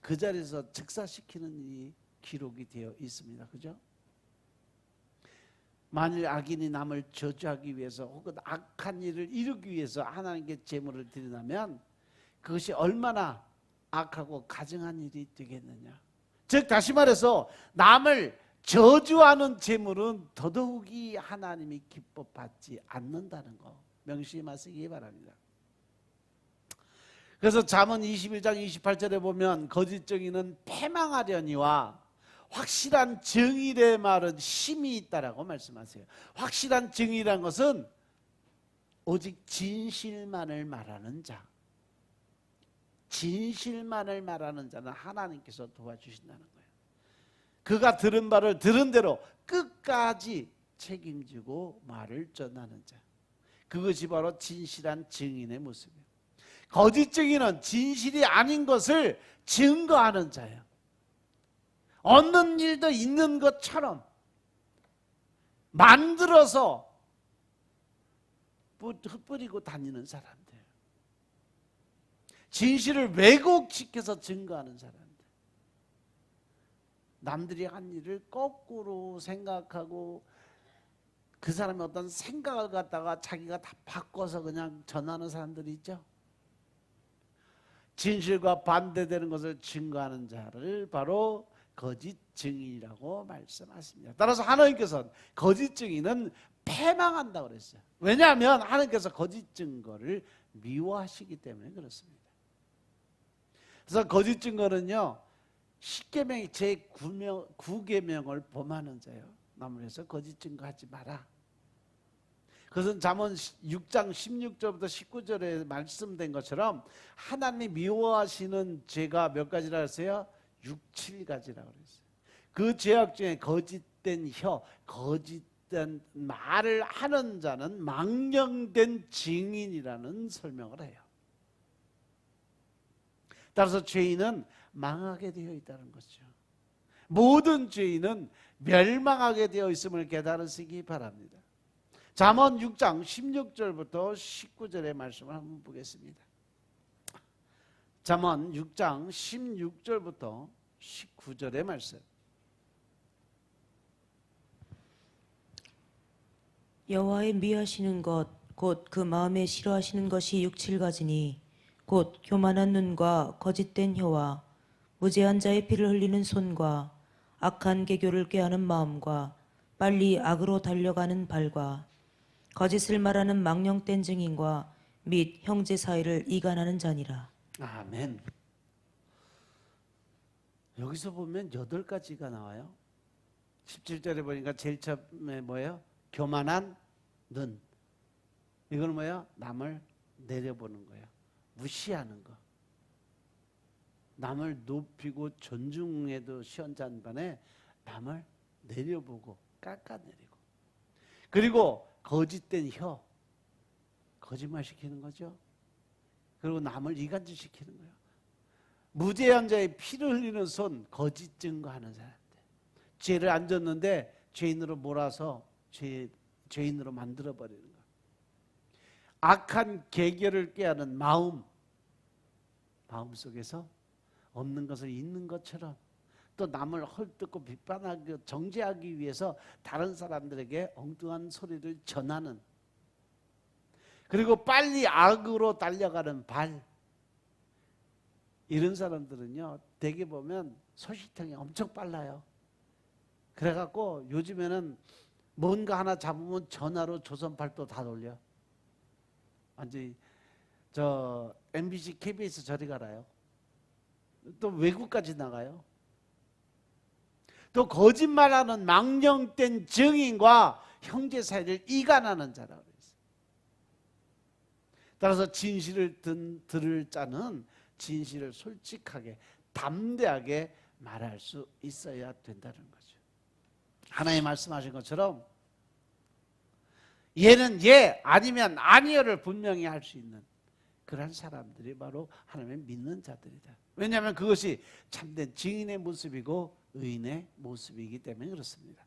그 자리에서 즉사시키는 일이 기록이 되어 있습니다. 그죠? 만일 악인이 남을 저주하기 위해서 혹은 악한 일을 이루기 위해서 하나님께 제물을 드린다면 그것이 얼마나 악하고 가증한 일이 되겠느냐. 즉 다시 말해서 남을 저주하는 제물은 더더욱이 하나님이 기뻐받지 않는다는 거 명심하시기 바랍니다. 그래서 잠언 21장 28절에 보면 거짓 증인은 패망하려니와 확실한 증인의 말은 힘이 있다라고 말씀하세요. 확실한 증인이란 것은 오직 진실만을 말하는 자, 진실만을 말하는 자는 하나님께서 도와주신다는 거예요. 그가 들은 바를 들은 대로 끝까지 책임지고 말을 전하는 자, 그것이 바로 진실한 증인의 모습이에요. 거짓 증인은 진실이 아닌 것을 증거하는 자예요. 없는 일도 있는 것처럼 만들어서 흩뿌리고 다니는 사람들, 진실을 왜곡시켜서 증거하는 사람들, 남들이 한 일을 거꾸로 생각하고 그 사람의 어떤 생각을 갖다가 자기가 다 바꿔서 그냥 전하는 사람들이 있죠. 진실과 반대되는 것을 증거하는 자를 바로 거짓 증인이라고 말씀하십니다. 따라서 하나님께서는 거짓 증인은 패망한다고 그랬어요. 왜냐하면 하나님께서 거짓 증거를 미워하시기 때문에 그렇습니다. 그래서 거짓 증거는요 10계명의 제9계명을 범하는 자예요. 나무에서 거짓 증거하지 마라. 그것은 잠언 6장 16절부터 19절에 말씀된 것처럼 하나님이 미워하시는 죄가 몇 가지라 했어요? 6, 7가지라고 그랬어요. 그 죄악 중에 거짓된 혀, 거짓된 말을 하는 자는 망령된 증인이라는 설명을 해요. 따라서 죄인은 망하게 되어 있다는 거죠. 모든 죄인은 멸망하게 되어 있음을 깨달으시기 바랍니다. 잠언 6장 16절부터 19절의 말씀을 한번 보겠습니다. 잠언 6장 16절부터 19절의 말씀. 여호와의 미하시는 것 곧 그 마음에 싫어하시는 것이 6, 7가지니 곧 교만한 눈과 거짓된 혀와 무죄한 자의 피를 흘리는 손과 악한 계교를 꾀하는 마음과 빨리 악으로 달려가는 발과 거짓을 말하는 망령된 증인과 및 형제 사이를 이간하는 자니라. 아멘. 여기서 보면 8가지가 나와요. 17절에 보니까 제일 처음에 뭐예요? 교만한 눈. 이건 뭐예요? 남을 내려보는 거예요. 무시하는 거. 남을 높이고 존중해도 시원찮반에 남을 내려보고 깎아내리고. 그리고 거짓된 혀. 거짓말 시키는 거죠. 그리고 남을 이간질 시키는 거예요. 무죄한 자의 피를 흘리는 손, 거짓 증거하는 사람들. 죄를 안 졌는데 죄인으로 몰아서 죄인으로 만들어버리는 거. 악한 계결을 꾀하는 마음 속에서 없는 것을 있는 것처럼 또 남을 헐뜯고 비판하고 정죄하기 위해서 다른 사람들에게 엉뚱한 소리를 전하는, 그리고 빨리 악으로 달려가는 발. 이런 사람들은요, 대개 보면 소식통이 엄청 빨라요. 그래갖고 요즘에는 뭔가 하나 잡으면 전화로 조선팔도 다 돌려. 완전히 저 MBC, KBS 저리 가라요. 또 외국까지 나가요. 또 거짓말하는 망령된 증인과 형제 사이를 이간하는 자라고 그랬어요. 따라서 진실을 들을 자는 진실을 솔직하게 담대하게 말할 수 있어야 된다는 거죠. 하나님 말씀하신 것처럼 얘는 예 아니면 아니요를 분명히 할 수 있는 그런 사람들이 바로 하나님을 믿는 자들이다. 왜냐하면 그것이 참된 증인의 모습이고 의인의 모습이기 때문에 그렇습니다.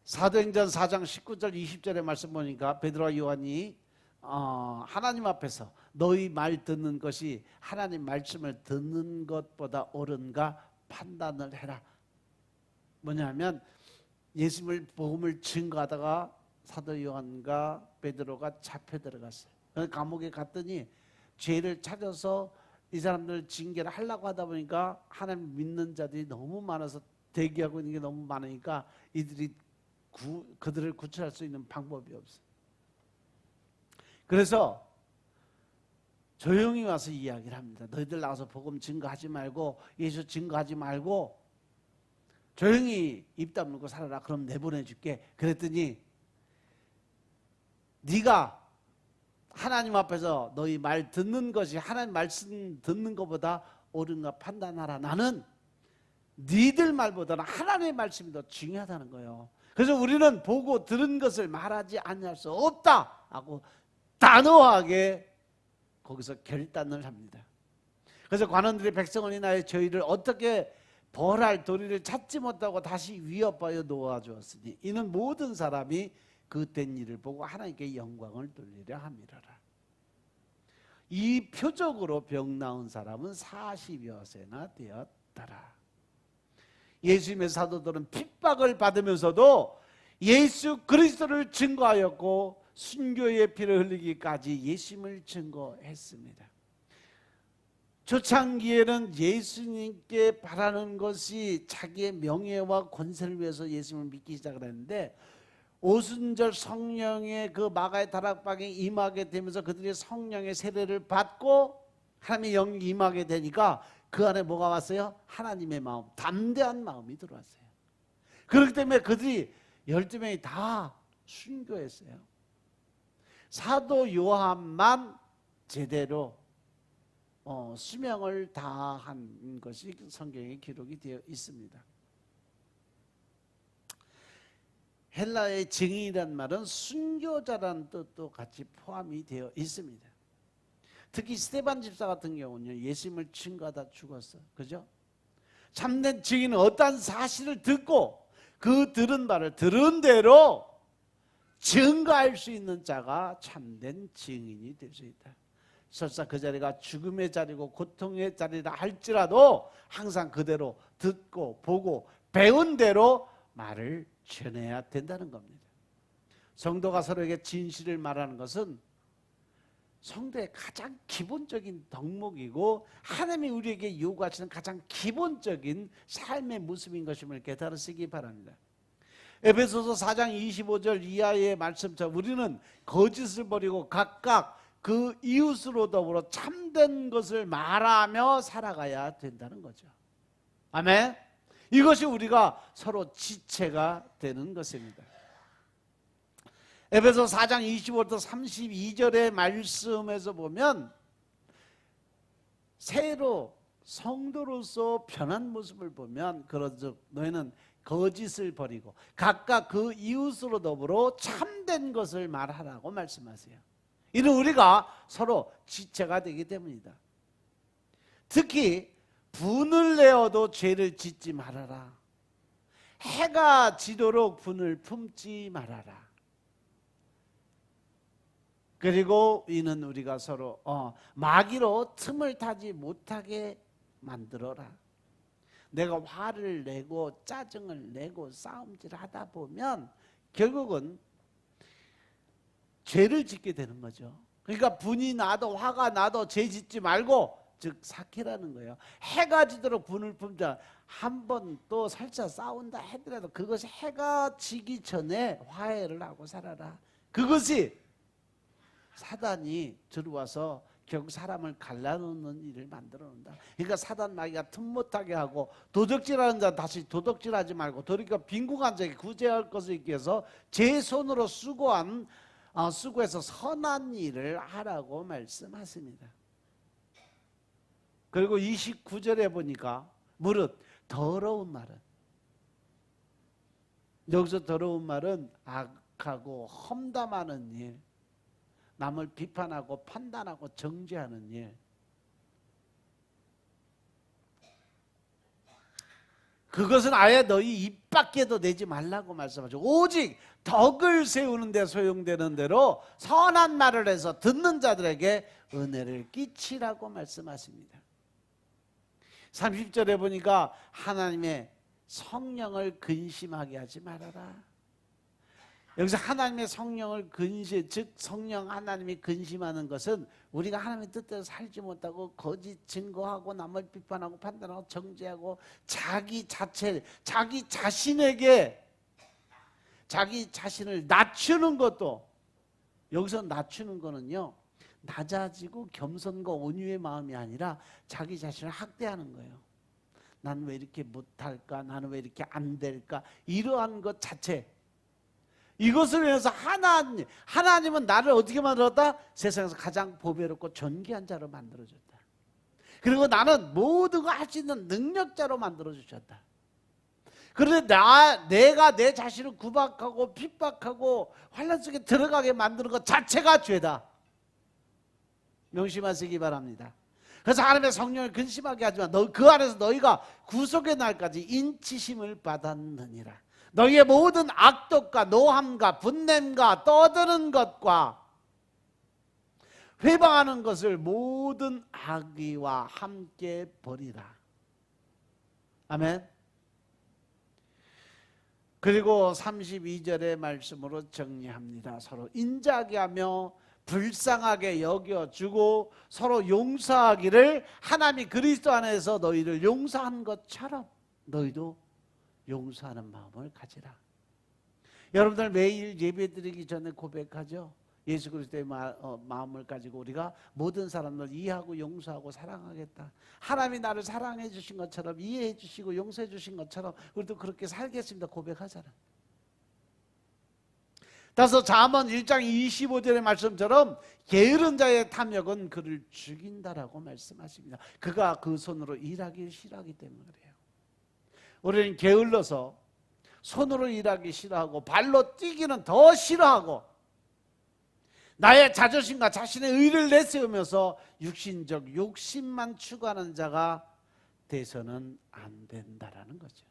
사도행전 4장 19절 20절의 말씀 보니까 베드로와 요한이 하나님 앞에서 너희 말 듣는 것이 하나님 말씀을 듣는 것보다 옳은가 판단을 해라. 뭐냐면 예수님을 복음을 증거하다가 사도 요한과 베드로가 잡혀 들어갔어요. 감옥에 갔더니 죄를 찾아서 이 사람들을 징계를 하려고 하다 보니까 하나님 믿는 자들이 너무 많아서 대기하고 있는 게 너무 많으니까 이들이 그들을 구출할 수 있는 방법이 없어요. 그래서 조용히 와서 이야기를 합니다. 너희들 나와서 복음 증거하지 말고 예수 증거하지 말고 조용히 입 다물고 살아라. 그럼 내보내줄게. 그랬더니 네가 하나님 앞에서 너희 말 듣는 것이 하나님 말씀 듣는 것보다 옳은가 판단하라. 나는 니들 말보다는 하나님의 말씀이 더 중요하다는 거예요. 그래서 우리는 보고 들은 것을 말하지 않을 수 없다 하고 단호하게 거기서 결단을 합니다. 그래서 관원들이 백성을 인하여 저희를 어떻게 벌할 도리를 찾지 못하고 다시 위협하여 놓아주었으니 이는 모든 사람이 그 된 일을 보고 하나님께 영광을 돌리려 함이라라. 이 표적으로 병 나은 사람은 40여 세나 되었더라. 예수님의 사도들은 핍박을 받으면서도 예수 그리스도를 증거하였고 순교의 피를 흘리기까지 예수님을 증거했습니다. 초창기에는 예수님께 바라는 것이 자기의 명예와 권세를 위해서 예수님을 믿기 시작을 했는데 오순절 성령의 그 마가의 다락방에 임하게 되면서 그들이 성령의 세례를 받고 하나님의 영이 임하게 되니까 그 안에 뭐가 왔어요? 하나님의 마음, 담대한 마음이 들어왔어요. 그렇기 때문에 그들이 12명이 다 순교했어요. 사도 요한만 제대로 수명을 다한 것이 성경에 기록이 되어 있습니다. 헬라의 증인이란 말은 순교자라는 뜻도 같이 포함이 되어 있습니다. 특히 스데반 집사 같은 경우는요, 예수님을 증거하다 죽었어. 그죠? 참된 증인은 어떠한 사실을 듣고 그 들은 바를 들은 대로 증거할 수 있는 자가 참된 증인이 될 수 있다. 설사 그 자리가 죽음의 자리고 고통의 자리라 할지라도 항상 그대로 듣고 보고 배운 대로 말을 전해야 된다는 겁니다. 성도가 서로에게 진실을 말하는 것은 성도의 가장 기본적인 덕목이고 하나님이 우리에게 요구하시는 가장 기본적인 삶의 모습인 것임을 깨달으시기 바랍니다. 에베소서 4장 25절 이하의 말씀처럼 우리는 거짓을 버리고 각각 그 이웃으로 더불어 참된 것을 말하며 살아가야 된다는 거죠. 아멘. 이것이 우리가 서로 지체가 되는 것입니다. 에베소 4장 25절부터 32절의 말씀에서 보면 새로 성도로서 변한 모습을 보면 그런즉 너희는 거짓을 버리고 각각 그 이웃으로 더불어 참된 것을 말하라고 말씀하세요. 이는 우리가 서로 지체가 되기 때문이다. 특히 분을 내어도 죄를 짓지 말아라. 해가 지도록 분을 품지 말아라. 그리고 이는 우리가 서로 마귀로 틈을 타지 못하게 만들어라. 내가 화를 내고 짜증을 내고 싸움질하다 보면 결국은 죄를 짓게 되는 거죠. 그러니까 분이 나도 화가 나도 죄 짓지 말고 즉 사케라는 거예요. 해가 지도록 분을 품자. 한 번 또 살짝 싸운다 하더라도 그것이 해가 지기 전에 화해를 하고 살아라. 그것이 사단이 들어와서 결국 사람을 갈라놓는 일을 만들어 놓는다. 그러니까 사단 마귀가 틈 못하게 하고 도적질하는 자 다시 도덕질하지 말고 도리어 빈궁한 자에게 구제할 것을 있기 위해서 제 손으로 수고해서 선한 일을 하라고 말씀하십니다. 그리고 29절에 보니까 무릇 더러운 말은, 여기서 더러운 말은 악하고 험담하는 일, 남을 비판하고 판단하고 정죄하는 일, 그것은 아예 너희 입 밖에도 내지 말라고 말씀하죠. 오직 덕을 세우는 데 소용되는 대로 선한 말을 해서 듣는 자들에게 은혜를 끼치라고 말씀하십니다. 30절에 보니까 하나님의 성령을 근심하게 하지 말아라. 여기서 하나님의 성령을 즉 성령 하나님이 근심하는 것은 우리가 하나님의 뜻대로 살지 못하고 거짓 증거하고 남을 비판하고 판단하고 정죄하고 자기 자신에게 자기 자신을 낮추는 것도, 여기서 낮추는 거는요 낮아지고 겸손과 온유의 마음이 아니라 자기 자신을 학대하는 거예요. 나는 왜 이렇게 못할까? 나는 왜 이렇게 안 될까? 이러한 것 자체, 이것을 위해서 하나님은 나를 어떻게 만들었다? 세상에서 가장 보배롭고 존귀한 자로 만들어줬다. 그리고 나는 모든 걸 할 수 있는 능력자로 만들어주셨다. 그런데 내가 내 자신을 구박하고 핍박하고 환난 속에 들어가게 만드는 것 자체가 죄다. 명심하시기 바랍니다. 그래서 하나님의 성령을 근심하게 하지만 그 안에서 너희가 구속의 날까지 인치심을 받았느니라. 너희의 모든 악독과 노함과 분냄과 떠드는 것과 회방하는 것을 모든 악의와 함께 버리라. 아멘. 그리고 32절의 말씀으로 정리합니다. 서로 인자하게 하며 불쌍하게 여겨주고 서로 용서하기를 하나님이 그리스도 안에서 너희를 용서한 것처럼 너희도 용서하는 마음을 가지라. 여러분들 매일 예배드리기 전에 고백하죠. 예수 그리스도의 마음을 가지고 우리가 모든 사람들 이해하고 용서하고 사랑하겠다. 하나님이 나를 사랑해 주신 것처럼 이해해 주시고 용서해 주신 것처럼 우리도 그렇게 살겠습니다. 고백하잖아. 따라서 잠언 1장 25절의 말씀처럼 게으른 자의 탐욕은 그를 죽인다라고 말씀하십니다. 그가 그 손으로 일하기 싫어하기 때문에 그래요. 우리는 게을러서 손으로 일하기 싫어하고 발로 뛰기는 더 싫어하고 나의 자존심과 자신의 의를 내세우면서 육신적 욕심만 추구하는 자가 돼서는 안 된다라는 거죠.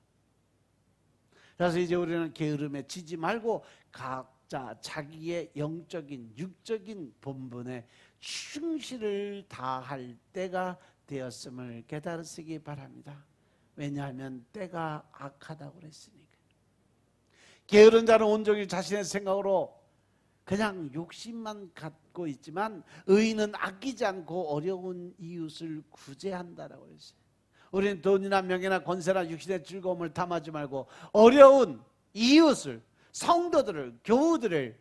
그래서 이제 우리는 게으름에 지지 말고 각자 자기의 영적인 육적인 본분에 충실을 다할 때가 되었음을 깨달으시기 바랍니다. 왜냐하면 때가 악하다고 그랬으니까. 게으른 자는 온종일 자신의 생각으로 그냥 욕심만 갖고 있지만 의인은 아끼지 않고 어려운 이웃을 구제한다라고 했어요. 우리는 돈이나 명예나 권세나 육신의 즐거움을 탐하지 말고 어려운 이웃을, 성도들을, 교우들을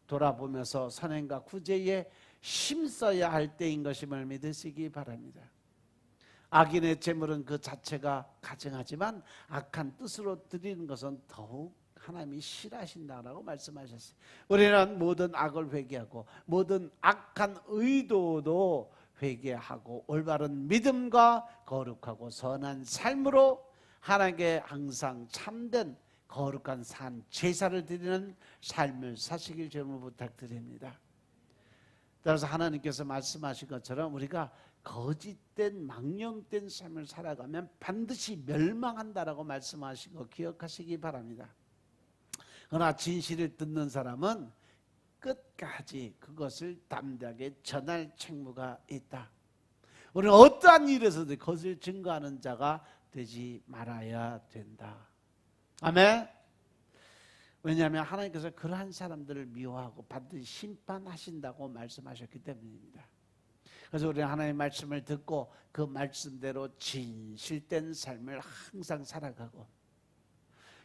돌아보면서 선행과 구제에 힘써야 할 때인 것임을 믿으시기 바랍니다. 악인의 재물은 그 자체가 가증하지만 악한 뜻으로 드리는 것은 더욱 하나님이 싫어하신다라고 말씀하셨어요. 우리는 모든 악을 회개하고 모든 악한 의도도 회개하고 올바른 믿음과 거룩하고 선한 삶으로 하나님께 항상 참된 거룩한 산 제사를 드리는 삶을 사시길 주님으로 부탁드립니다. 따라서 하나님께서 말씀하신 것처럼 우리가 거짓된 망령된 삶을 살아가면 반드시 멸망한다라고 말씀하신 거 기억하시기 바랍니다. 그러나 진실을 듣는 사람은 끝까지 그것을 담대하게 전할 책무가 있다. 우리는 어떠한 일에서도 그것을 증거하는 자가 되지 말아야 된다. 아멘. 왜냐하면 하나님께서 그러한 사람들을 미워하고 반드시 심판하신다고 말씀하셨기 때문입니다. 그래서 우리는 하나님의 말씀을 듣고 그 말씀대로 진실된 삶을 항상 살아가고,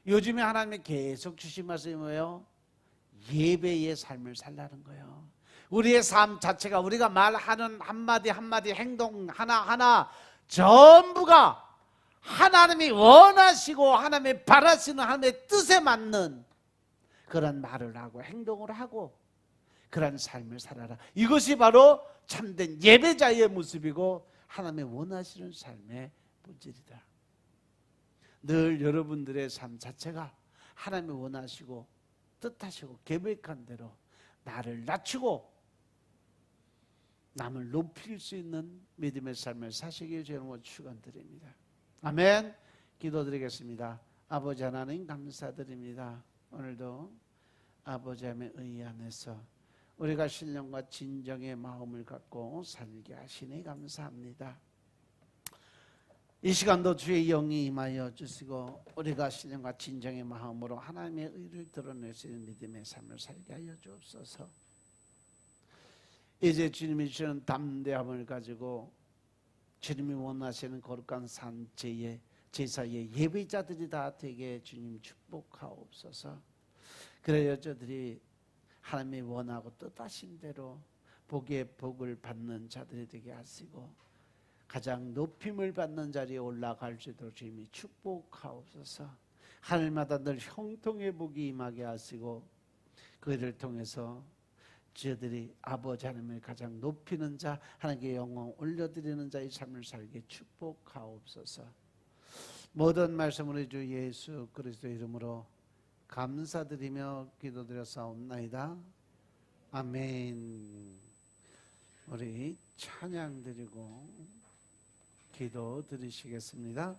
요즘에 하나님이 계속 주신 말씀이 뭐예요? 예배의 삶을 살라는 거예요. 우리의 삶 자체가, 우리가 말하는 한마디 한마디, 행동 하나하나 전부가 하나님이 원하시고 하나님이 바라시는 하나님의 뜻에 맞는 그런 말을 하고 행동을 하고 그런 삶을 살아라. 이것이 바로 참된 예배자의 모습이고 하나님의 원하시는 삶의 본질이다. 늘 여러분들의 삶 자체가 하나님이 원하시고 뜻하시고 계획한 대로 나를 낮추고 남을 높일 수 있는 믿음의 삶을 사시길 주님으로 축원드립니다. 아멘. 기도드리겠습니다. 아버지 하나님 감사드립니다. 오늘도 아버지 하나님의 의 안에서 우리가 신령과 진정의 마음을 갖고 살게 하시니 감사합니다. 이 시간도 주의 영이 임하여 주시고 우리가 신령과 진정의 마음으로 하나님의 의를 드러낼 수 있는 믿음의 삶을 살게 하여 주옵소서. 이제 주님이 주시는 담대함을 가지고 주님이 원하시는 거룩한 산제의 제사의 예배자들이 다 되게 주님 축복하옵소서. 그래야 저들이 하나님이 원하고 뜻하신 대로 복의 복을 받는 자들이 되게 하시고 가장 높임을 받는 자리에 올라갈 수 있도록 주님이 축복하옵소서. 하늘마다 늘 형통의 복이 임하게 하시고 그들을 통해서 저들이 아버지 하나님을 가장 높이는 자, 하나님께 영광 올려드리는 자의 삶을 살게 축복하옵소서. 모든 말씀을 주 예수 그리스도 이름으로 감사드리며 기도드렸사옵나이다. 아멘. 우리 찬양 드리고 기도 드리시겠습니다.